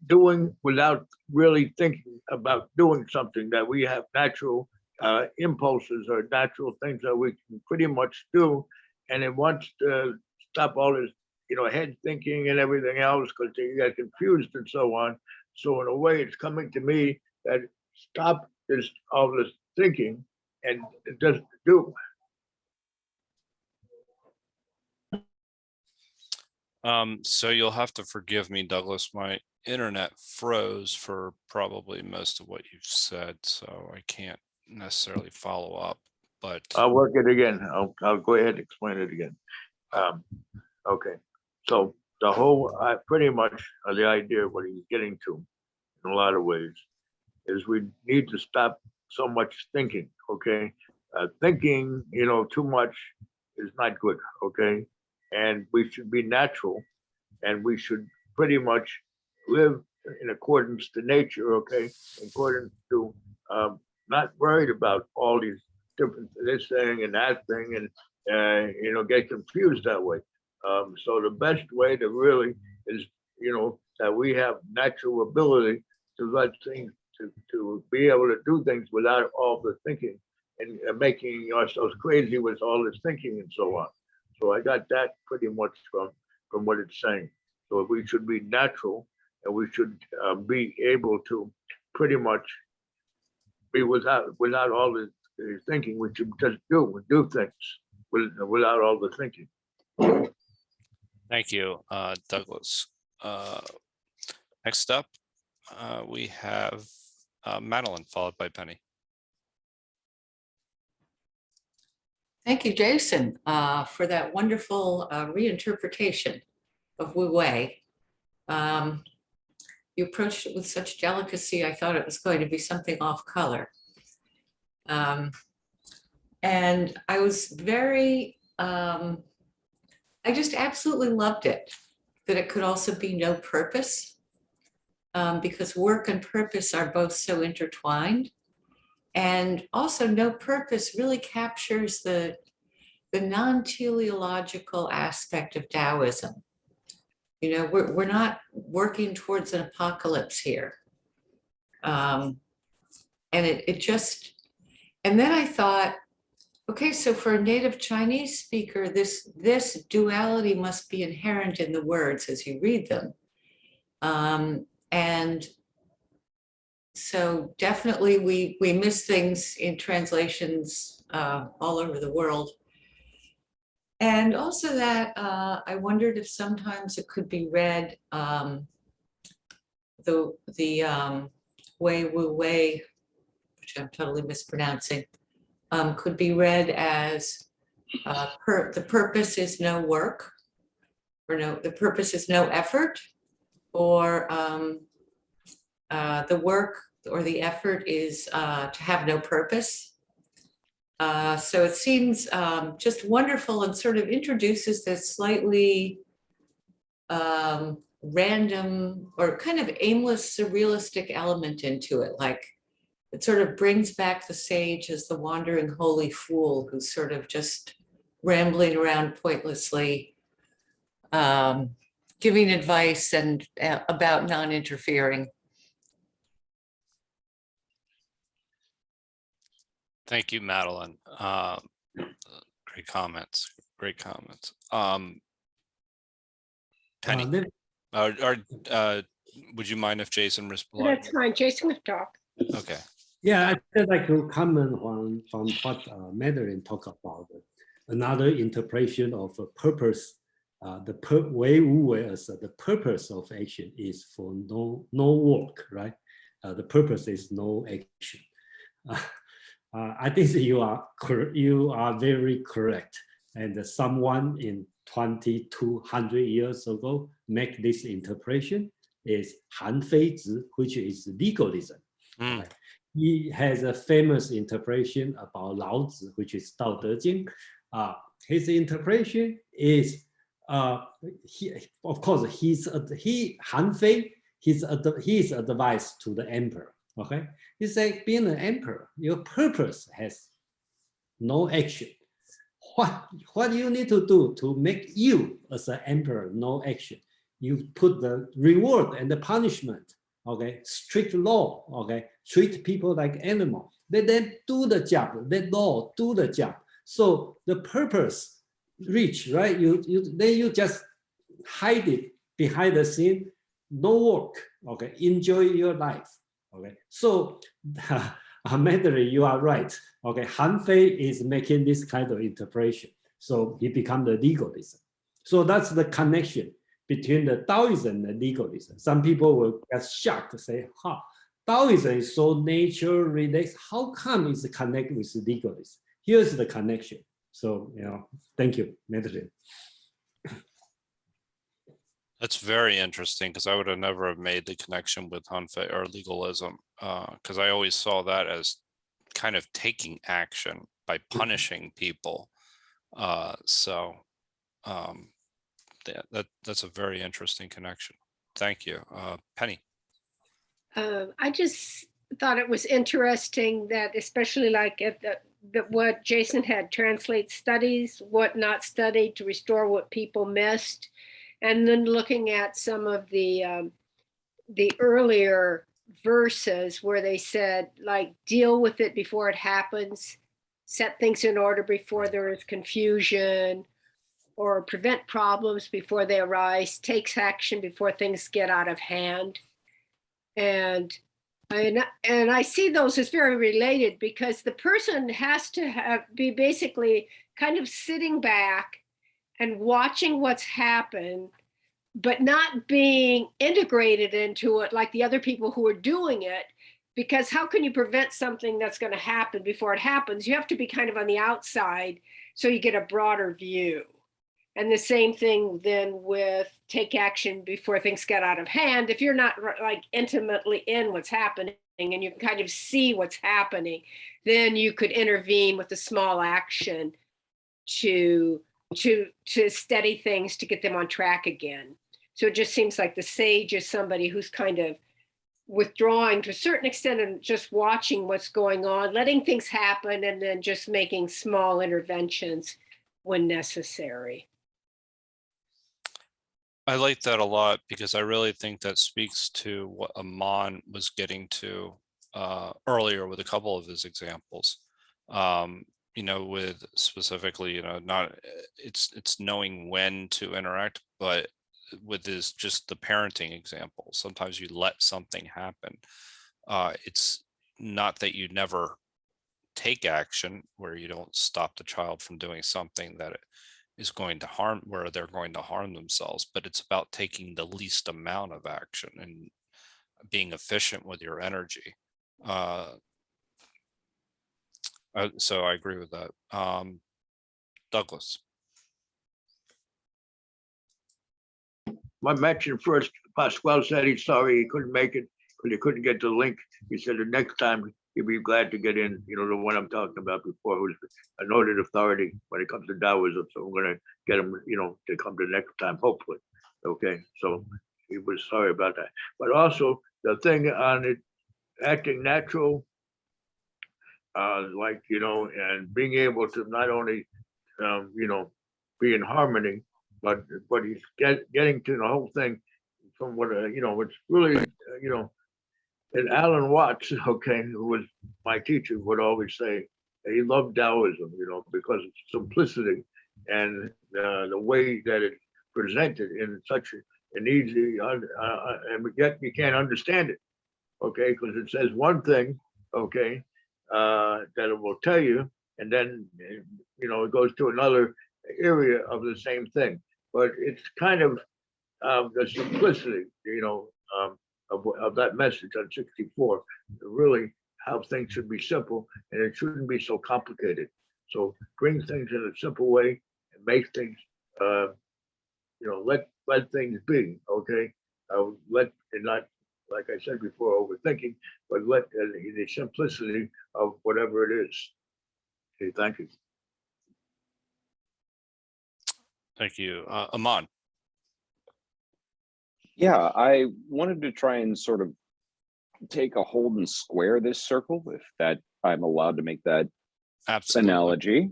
doing without really thinking about doing something, that we have natural impulses or natural things that we can pretty much do. And it wants to stop all this, head thinking and everything else, because you get confused and so on. So in a way, it's coming to me that stop all this thinking and just do. So you'll have to forgive me, Douglas. My internet froze for probably most of what you've said, so I can't necessarily follow up. But I'll work it again. I'll go ahead and explain it again. Okay, so the whole pretty much the idea of what he's getting to in a lot of ways is we need to stop so much thinking. Okay, thinking too much is not good. Okay, and we should be natural, and we should pretty much live in accordance to nature. Okay, according to not worried about all these different this thing and that thing, and you know, get confused that way. So the best way to really is, you know, that we have natural ability to let things to be able to do things without all the thinking and making ourselves crazy with all this thinking and so on. So I got that pretty much from what it's saying. So we should be natural, and we should be able to pretty much be without all the thinking. We should just do things without all the thinking. Thank you, Douglas. Next up, we have Madeline, followed by Penny. Thank you, Jason, for that wonderful reinterpretation of Wu Wei. You approached it with such delicacy, I thought it was going to be something off color. And I was very, I just absolutely loved it, that it could also be no purpose, because work and purpose are both so intertwined. And also no purpose really captures the non-teleological aspect of Taoism. You know, we're not working towards an apocalypse here. And it just, and then I thought, okay, so for a native Chinese speaker, this duality must be inherent in the words as you read them. And so definitely we miss things in translations all over the world. And also that I wondered if sometimes it could be read, the Wei Wu Wei, which I'm totally mispronouncing, could be read as the purpose is no work, or the purpose is no effort, or the work or the effort is to have no purpose. So it seems just wonderful and sort of introduces this slightly random or kind of aimless surrealistic element into it. Like it sort of brings back the sage as the wandering holy fool who's sort of just rambling around pointlessly, giving advice and about non-interfering. Thank you, Madeline. Great comments. Great comments. Penny, would you mind if Jason responds? That's fine. Jason would talk. Okay. Yeah, I would like to comment from what Madeline talked about. Another interpretation of a purpose, Wei Wu Wei as the purpose of action is for no work, right? The purpose is no action. I think that you are very correct. And someone in 2,200 years ago make this interpretation is Han Feizi, which is legalism. Mm. He has a famous interpretation about Lao Tzu, which is Dao De Jing. His interpretation is, Han Fei, his advice to the emperor. Okay, he said, being an emperor, your purpose has no action. What do you need to do to make you as an emperor no action? You put the reward and the punishment. Okay, strict law. Okay, treat people like animals. Let them do the job. Let law do the job. So the purpose reach, right? Then you just hide it behind the scene. No work. Okay, enjoy your life. Okay, so Mandarin, you are right. Okay, Han Fei is making this kind of interpretation. So he become the legalism. So that's the connection between the Taoism and legalism. Some people will get shocked to say, Taoism is so nature related. How come it's connected with legalism? Here's the connection. So, thank you, Mandarin. That's very interesting because I would have never have made the connection with Han Fei or legalism because I always saw that as kind of taking action by punishing people. That's a very interesting connection. Thank you. Penny. I just thought it was interesting that especially like at what Jason had, translate studies, what not studied, to restore what people missed. And then looking at some of the earlier verses where they said, like, deal with it before it happens, set things in order before there is confusion, or prevent problems before they arise, takes action before things get out of hand. And I see those as very related, because the person has to be basically kind of sitting back and watching what's happened, but not being integrated into it like the other people who are doing it. Because how can you prevent something that's going to happen before it happens? You have to be kind of on the outside so you get a broader view. And the same thing then with take action before things get out of hand. If you're not like intimately in what's happening and you can kind of see what's happening, then you could intervene with a small action to steady things, to get them on track again. So it just seems like the sage is somebody who's kind of withdrawing to a certain extent and just watching what's going on, letting things happen, and then just making small interventions when necessary. I like that a lot, because I really think that speaks to what Aman was getting to earlier with a couple of his examples. With specifically, not it's knowing when to interact, but with this, just the parenting example, sometimes you let something happen. It's not that you never take action, where you don't stop the child from doing something that is going to harm, where they're going to harm themselves, but it's about taking the least amount of action and being efficient with your energy. So I agree with that. Douglas. I mentioned first, Pasquale said he's sorry he couldn't make it because he couldn't get the link. He said the next time he'd be glad to get in, the one I'm talking about before, who's a noted authority when it comes to Taoism. So I'm going to get him, to come to the next time, hopefully. Okay, so he was sorry about that. But also the thing on it, acting natural, and being able to not only, be in harmony, but he's getting to the whole thing from what, it's really, and Alan Watts, okay, who was my teacher, would always say he loved Taoism, because of simplicity and the way that it's presented in such an easy, and yet you can't understand it, okay, because it says one thing, okay, that it will tell you, and then, it goes to another area of the same thing. But it's kind of the simplicity, of that message on 64, really how things should be simple and it shouldn't be so complicated. So bring things in a simple way and make things, let things be, okay? Let it not, like I said before, overthinking, but let the simplicity of whatever it is. Okay, thank you. Thank you. Aman. Yeah, I wanted to try and sort of take a hold and square this circle, if that I'm allowed to make that Absolutely. analogy.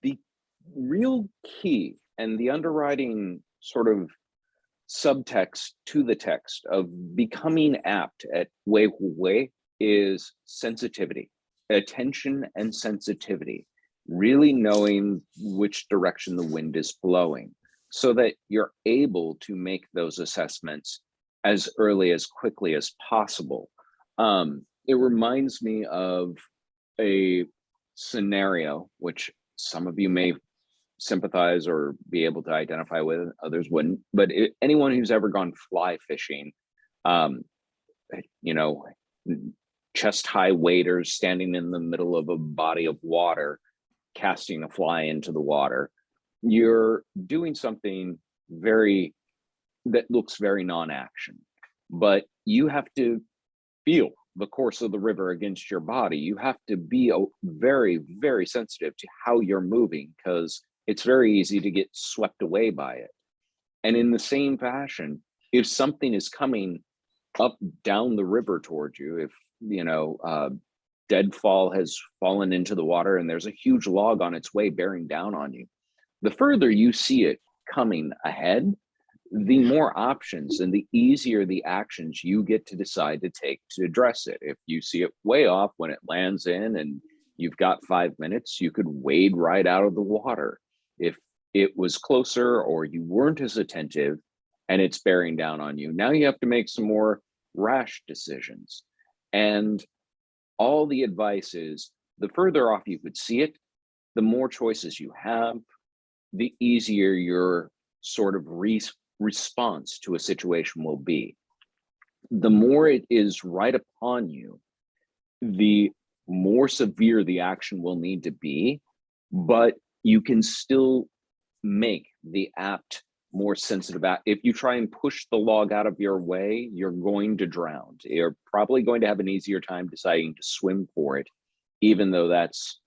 The real key and the underwriting sort of subtext to the text of becoming apt at Wei Hu Wei is sensitivity, attention and sensitivity, really knowing which direction the wind is blowing, so that you're able to make those assessments as early, as quickly as possible. It reminds me of a scenario which some of you may sympathize or be able to identify with, others wouldn't, but anyone who's ever gone fly fishing, chest high waders standing in the middle of a body of water, casting a fly into the water, you're doing something that looks very non-action, but you have to feel the course of the river against your body. You have to be very, very sensitive to how you're moving, because it's very easy to get swept away by it. And in the same fashion, if something is coming up down the river towards you, if deadfall has fallen into the water and there's a huge log on its way bearing down on you. The further you see it coming ahead, the more options and the easier the actions you get to decide to take to address it. If you see it way off when it lands in and you've got 5 minutes, you could wade right out of the water. If it was closer or you weren't as attentive and it's bearing down on you, now you have to make some more rash decisions. And all the advice is the further off you could see it, the more choices you have, the easier your sort of response to a situation will be. The more it is right upon you, the more severe the action will need to be, but you can still make the apt, more sensitive act. If you try and push the log out of your way, you're going to drown. You're probably going to have an easier time deciding to swim for it, even though that's,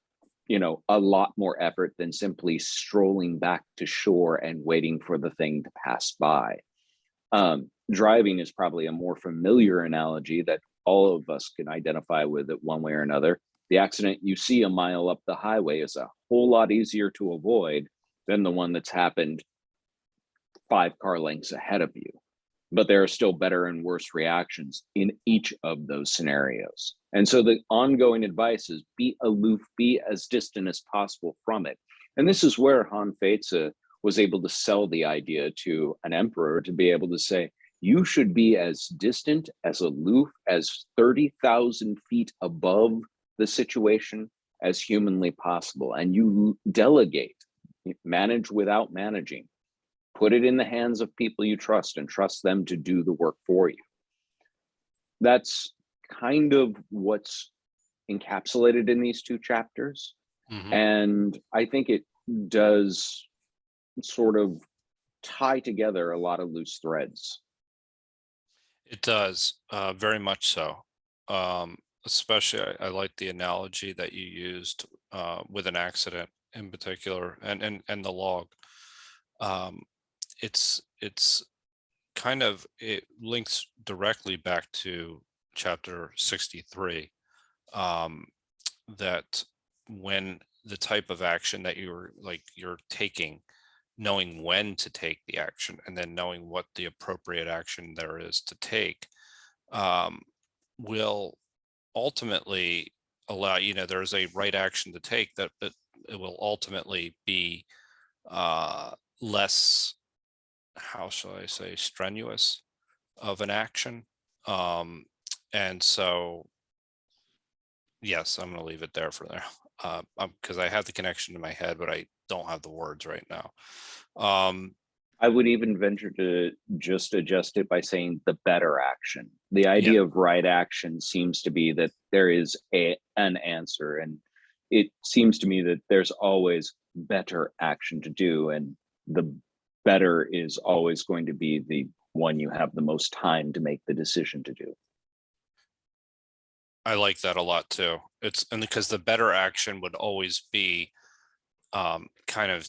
you know, a lot more effort than simply strolling back to shore and waiting for the thing to pass by. Driving is probably a more familiar analogy that all of us can identify with it one way or another. The accident you see a mile up the highway is a whole lot easier to avoid than the one that's happened 5 car lengths ahead of you. But there are still better and worse reactions in each of those scenarios. And so the ongoing advice is be aloof, be as distant as possible from it. And this is where Han Feizi was able to sell the idea to an emperor to be able to say, you should be as distant, as aloof, as 30,000 feet above the situation as humanly possible. And you delegate, manage without managing. Put it in the hands of people you trust and trust them to do the work for you. That's kind of what's encapsulated in these 2 chapters. Mhm. And I think it does sort of tie together a lot of loose threads. It does, very much so. Especially, I like the analogy that you used with an accident in particular, and the log. It's kind of, it links directly back to chapter 63, that when the type of action that you're taking, knowing when to take the action and then knowing what the appropriate action there is to take, will ultimately allow, there's a right action to take that it will ultimately be less, how shall I say, strenuous of an action. And so, yes, I'm going to leave it there for now, because I have the connection in my head, but I don't have the words right now. I would even venture to just adjust it by saying the better action. The idea of right action seems to be that there is an answer, and it seems to me that there's always better action to do, and the better is always going to be the one you have the most time to make the decision to do. I like that a lot too. And because the better action would always be kind of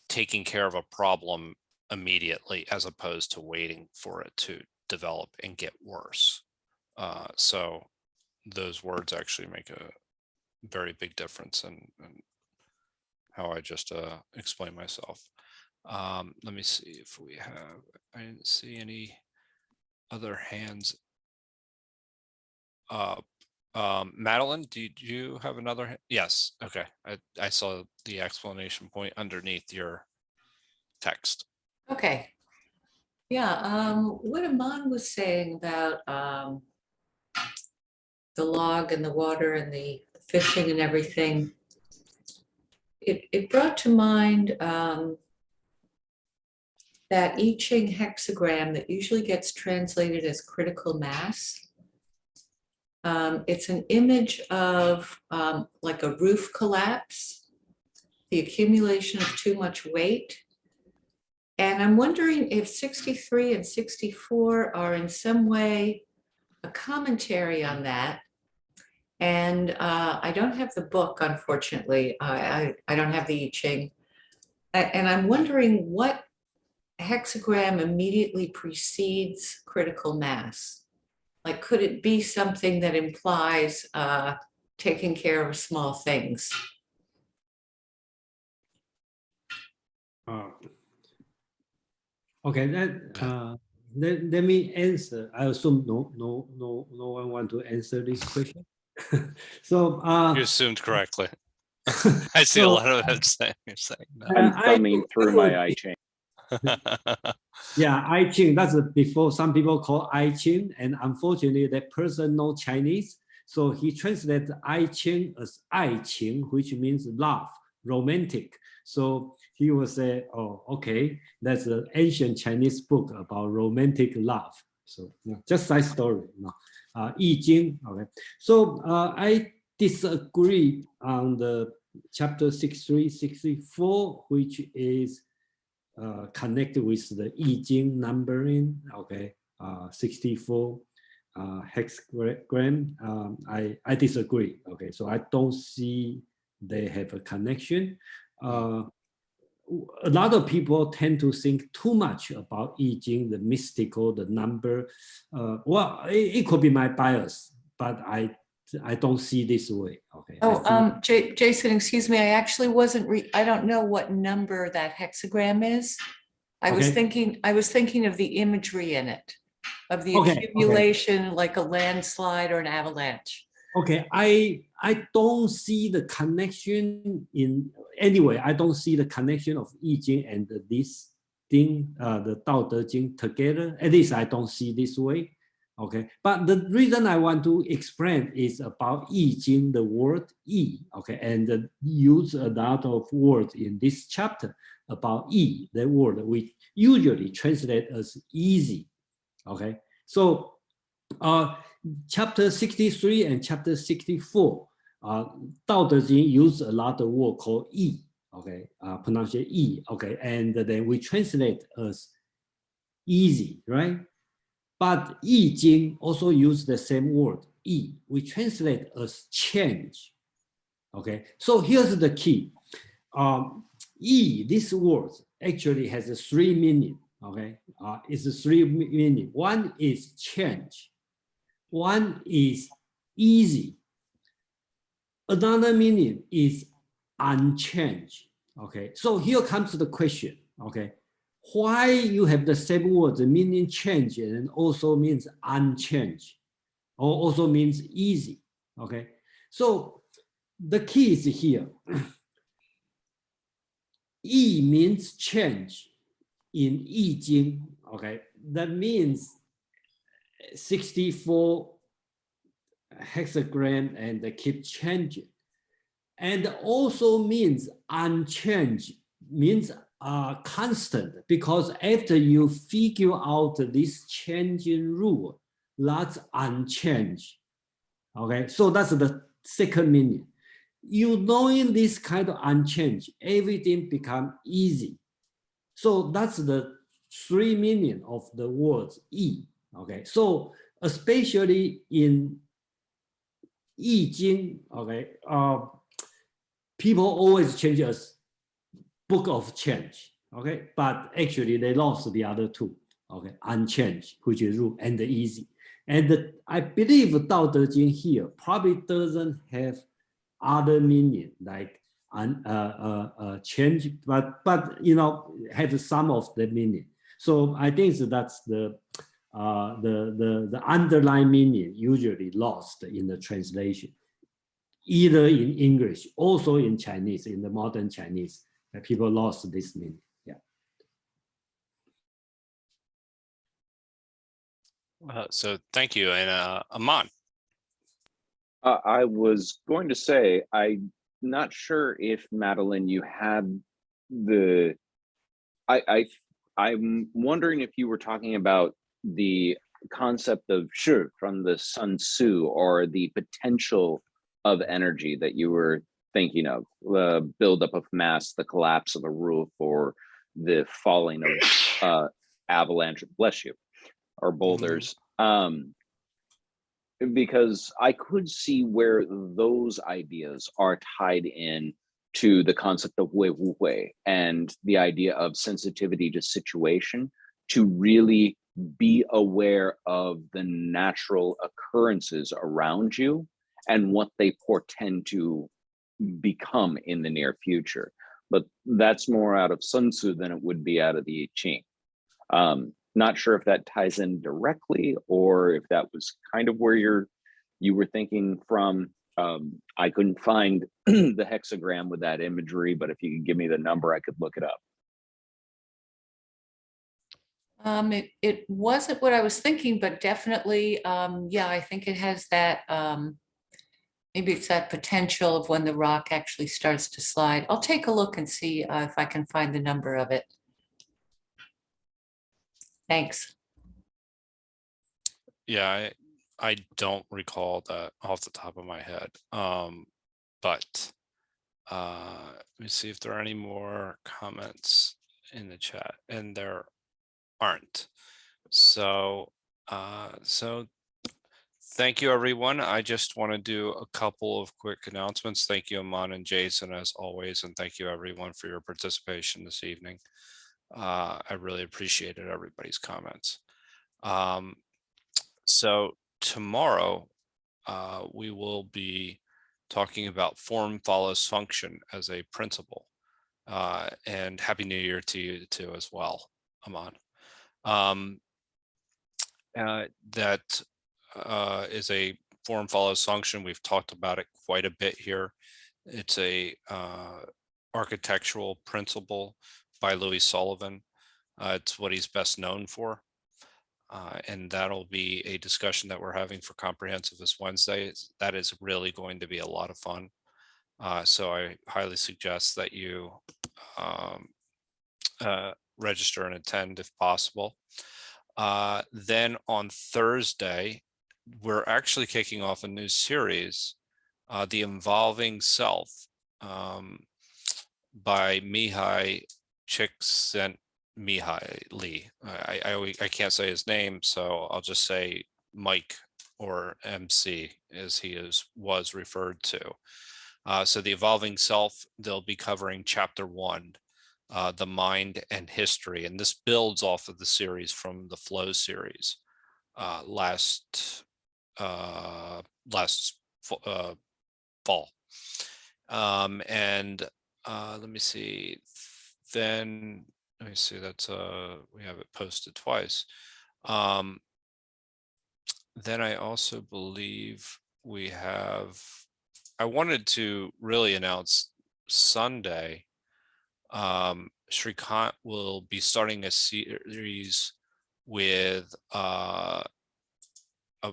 taking care of a problem immediately, as opposed to waiting for it to develop and get worse. So those words actually make a very big difference in how I just explain myself. Let me see if we have, I didn't see any other hands up. Madeline, did you have another? Yes. Okay. I saw the explanation point underneath your text. Okay. Yeah, what Aman was saying about the log and the water and the fishing and everything, it brought to mind that I Ching hexagram that usually gets translated as critical mass. It's an image of like a roof collapse, the accumulation of too much weight. And I'm wondering if 63 and 64 are in some way a commentary on that. And I don't have the book, unfortunately. I don't have the I Ching. And I'm wondering what hexagram immediately precedes critical mass. Like, could it be something that implies taking care of small things. Okay, let me answer. I assume no one want to answer this question. So You assumed correctly. I see a so, lot of it saying that. I'm I thumbing through my I Ching. yeah, I Ching. That's before some people call I Ching, and unfortunately, that person know Chinese, so he translated I Ching as I Ching, which means love, romantic. So he will say, "Oh, okay, that's an ancient Chinese book about romantic love." So just side story. I Ching. Okay, so I disagree on the chapter 63, 64, which is connected with the I Ching numbering, okay, 64 hexagram. I disagree, okay, so I don't see they have a connection. A lot of people tend to think too much about I Ching, the mystical, the number. Well, it could be my bias, but I don't see this way. Okay. Oh, Jason, excuse me. I actually wasn't. I don't know what number that hexagram is. I was thinking of the imagery in it, of the accumulation, like a landslide or an avalanche. Okay, I don't see the connection in anyway. I don't see the connection of I Ching and this thing, the Dao De Jing together. At least I don't see this way. Okay, but the reason I want to explain is about I Ching, the word I. Okay, and use a lot of words in this chapter about I, the word we usually translate as easy. Okay, so chapter 63 and chapter 64, Dao De Jing use a lot of word called yi, okay, pronunciation yi, okay, and then we translate as easy, right? But I Ching also use the same word, yi, we translate as change, okay? So here's the key. Yi, this word actually has a three meaning, okay? It's a three meaning. One is change. One is easy. Another meaning is unchanged. Okay, so here comes the question. Okay, why you have the same word, the meaning change and also means unchanged, or also means easy. Okay, so the key is here. Yi means change in I Ching. Okay, that means 64 hexagram and they keep changing, and also means unchanged, means constant, because after you figure out this changing rule, that's unchanged. Okay, so that's the second meaning. You knowing this kind of unchanged, everything become easy. So that's the three meaning of the words yi. Okay, so especially in I Ching, okay, people always change as book of change, okay, but actually they lost the other two, okay, unchanged, which is rule, and the easy. And I believe Dao De Jing here probably doesn't have other meaning like change, but you know, have some of the meaning. So I think that's the underlying meaning usually lost in the translation, either in English, also in Chinese, in the modern Chinese, people lost this meaning. Yeah. So thank you, and Aman. I was going to say, I'm not sure if Madeline, you had the. I'm wondering if you were talking about the concept of shi from the Sun Tzu, or the potential of energy that you were thinking of, the buildup of mass, the collapse of a roof, or the falling of avalanche, bless you, or boulders. Because I could see where those ideas are tied in to the concept of wei wu hui, and the idea of sensitivity to situation, to really be aware of the natural occurrences around you and what they portend to become in the near future. But that's more out of Sun Tzu than it would be out of the I Ching. Not sure if that ties in directly or if that was kind of where you were thinking from. I couldn't find the hexagram with that imagery, but if you could give me the number, I could look it up. It wasn't what I was thinking, but definitely, yeah, I think it has that, maybe it's that potential of when the rock actually starts to slide. I'll take a look and see if I can find the number of it. Thanks. Yeah, I don't recall that off the top of my head. But let me see if there are any more comments in the chat, and there aren't. So thank you, everyone. I just want to do a couple of quick announcements. Thank you, Aman and Jason, as always, and thank you, everyone, for your participation this evening. I really appreciated everybody's comments. So tomorrow, we will be talking about form follows function as a principle. And Happy New Year to you too as well, Aman. That is a form follows function. We've talked about it quite a bit here. It's a architectural principle by Louis Sullivan. It's what he's best known for. And that'll be a discussion that we're having for Comprehensive this Wednesday. That is really going to be a lot of fun. So I highly suggest that you register and attend if possible. Then on Thursday, we're actually kicking off a new series, The Evolving Self, by Mihai Csikszentmihalyi. I can't say his name, so I'll just say Mike, or MC as he was referred to. So The Evolving Self, they'll be covering chapter 1, the mind and history, and this builds off of the series from the Flow series last fall. And let me see. Then let me see. That's we have it posted twice. Then I also believe we have. I wanted to really announce Sunday. Shrikant will be starting a series with a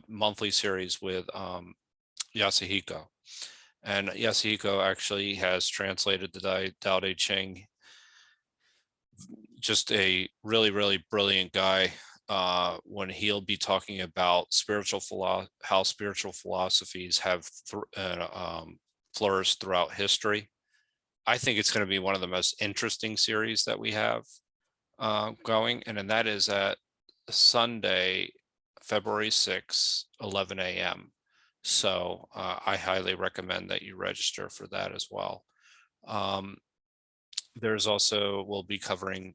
monthly series with Yasuhiko. And Yasuhiko actually has translated the Dao De Jing. Just a really, really brilliant guy. When he'll be talking about how spiritual philosophies have flourished throughout history. I think it's going to be one of the most interesting series that we have going, and that is at Sunday, February 6th, 11 a.m. So I highly recommend that you register for that as well. There's also, we'll be covering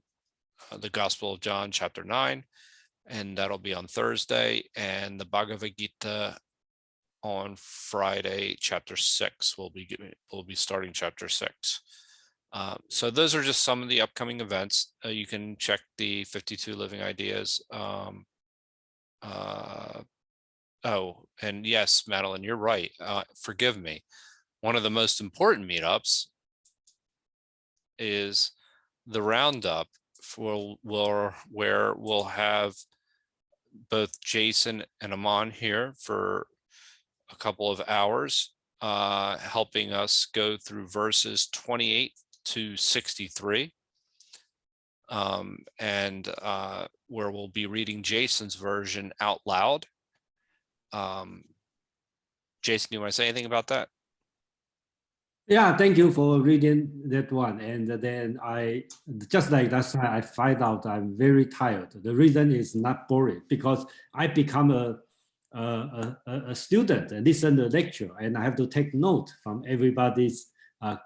the Gospel of John, chapter 9, and that'll be on Thursday, and the Bhagavad Gita on Friday, chapter 6. We'll be starting chapter 6. So those are just some of the upcoming events. You can check the 52 Living Ideas. Oh, and yes, Madeline, you're right. Forgive me. One of the most important meetups is the roundup where we'll have both Jason and Aman here for a couple of hours, helping us go through verses 28 to 63, and where we'll be reading Jason's version out loud. Jason, do you want to say anything about that? Yeah, thank you for reading that one. And then I, just like last time, I find out I'm very tired. The reason is not boring, because I become a student and listen to the lecture, and I have to take note from everybody's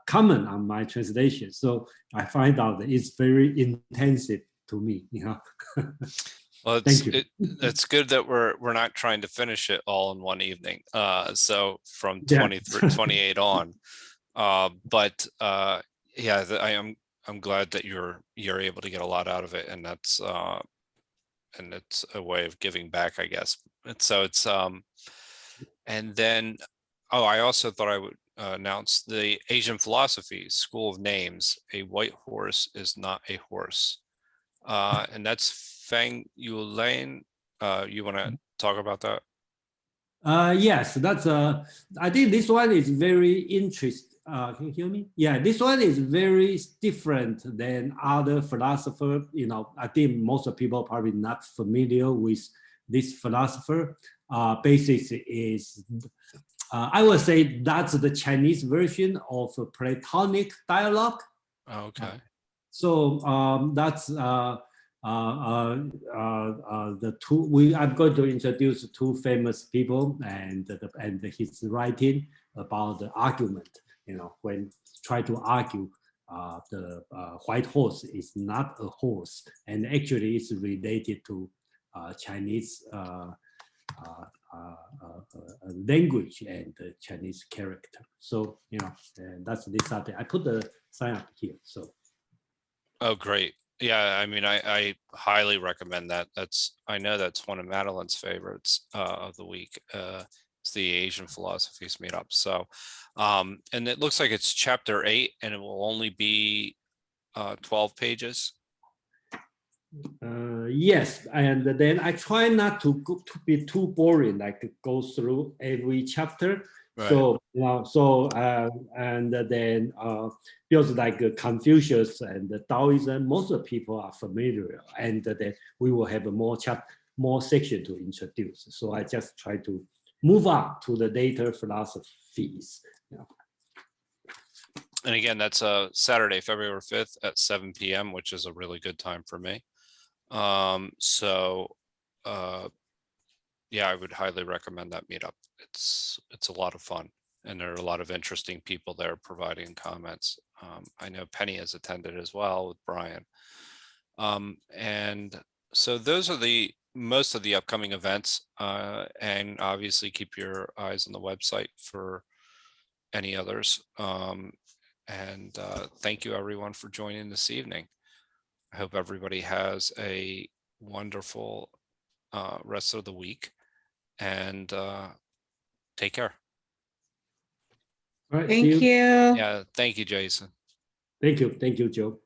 comment on my translation. So I find out that it's very intensive to me, you know. Well, Thank you. it's good that we're not trying to finish it all in one evening. So from Yeah. 23, 28 on. But yeah, I'm glad that you're able to get a lot out of it, and that's and it's a way of giving back, I guess. And so it's and then I also thought I would announce the Asian philosophy School of Names. A white horse is not a horse. And that's Feng Yulane. You want to talk about that? Yes, that's I think this one is very interesting. Can you hear me? Yeah, this one is very different than other philosopher. You know, I think most of people probably not familiar with this philosopher. Basis is, I would say that's the Chinese version of a Platonic dialogue. Okay. So that's the two. I'm going to introduce two famous people and his writing about the argument. You know, when try to argue the white horse is not a horse, and actually it's related to Chinese language and the Chinese character. So you know, and that's this subject. I put the sign up here. So. Oh, great. Yeah, I mean, I highly recommend that. I know that's one of Madeline's favorites of the week. It's the Asian Philosophies Meetup. So, and it looks like it's chapter 8, and it will only be 12 pages. Yes, and then I try not to be too boring, like to go through every chapter. Right. So you know, and then feels like Confucius and Taoism, most of the people are familiar, and then we will have a more section to introduce. So I just try to move on to the later philosophies. You know. And again, that's Saturday, February 5th at 7 p.m., which is a really good time for me. Yeah, I would highly recommend that meetup. It's a lot of fun, and there are a lot of interesting people there providing comments. I know Penny has attended as well with Brian. And so those are most of the upcoming events, and obviously keep your eyes on the website for any others. And thank you everyone for joining this evening. I hope everybody has a wonderful rest of the week, and take care. All right, Thank you. Yeah, thank you, Jason. Thank you, Joe.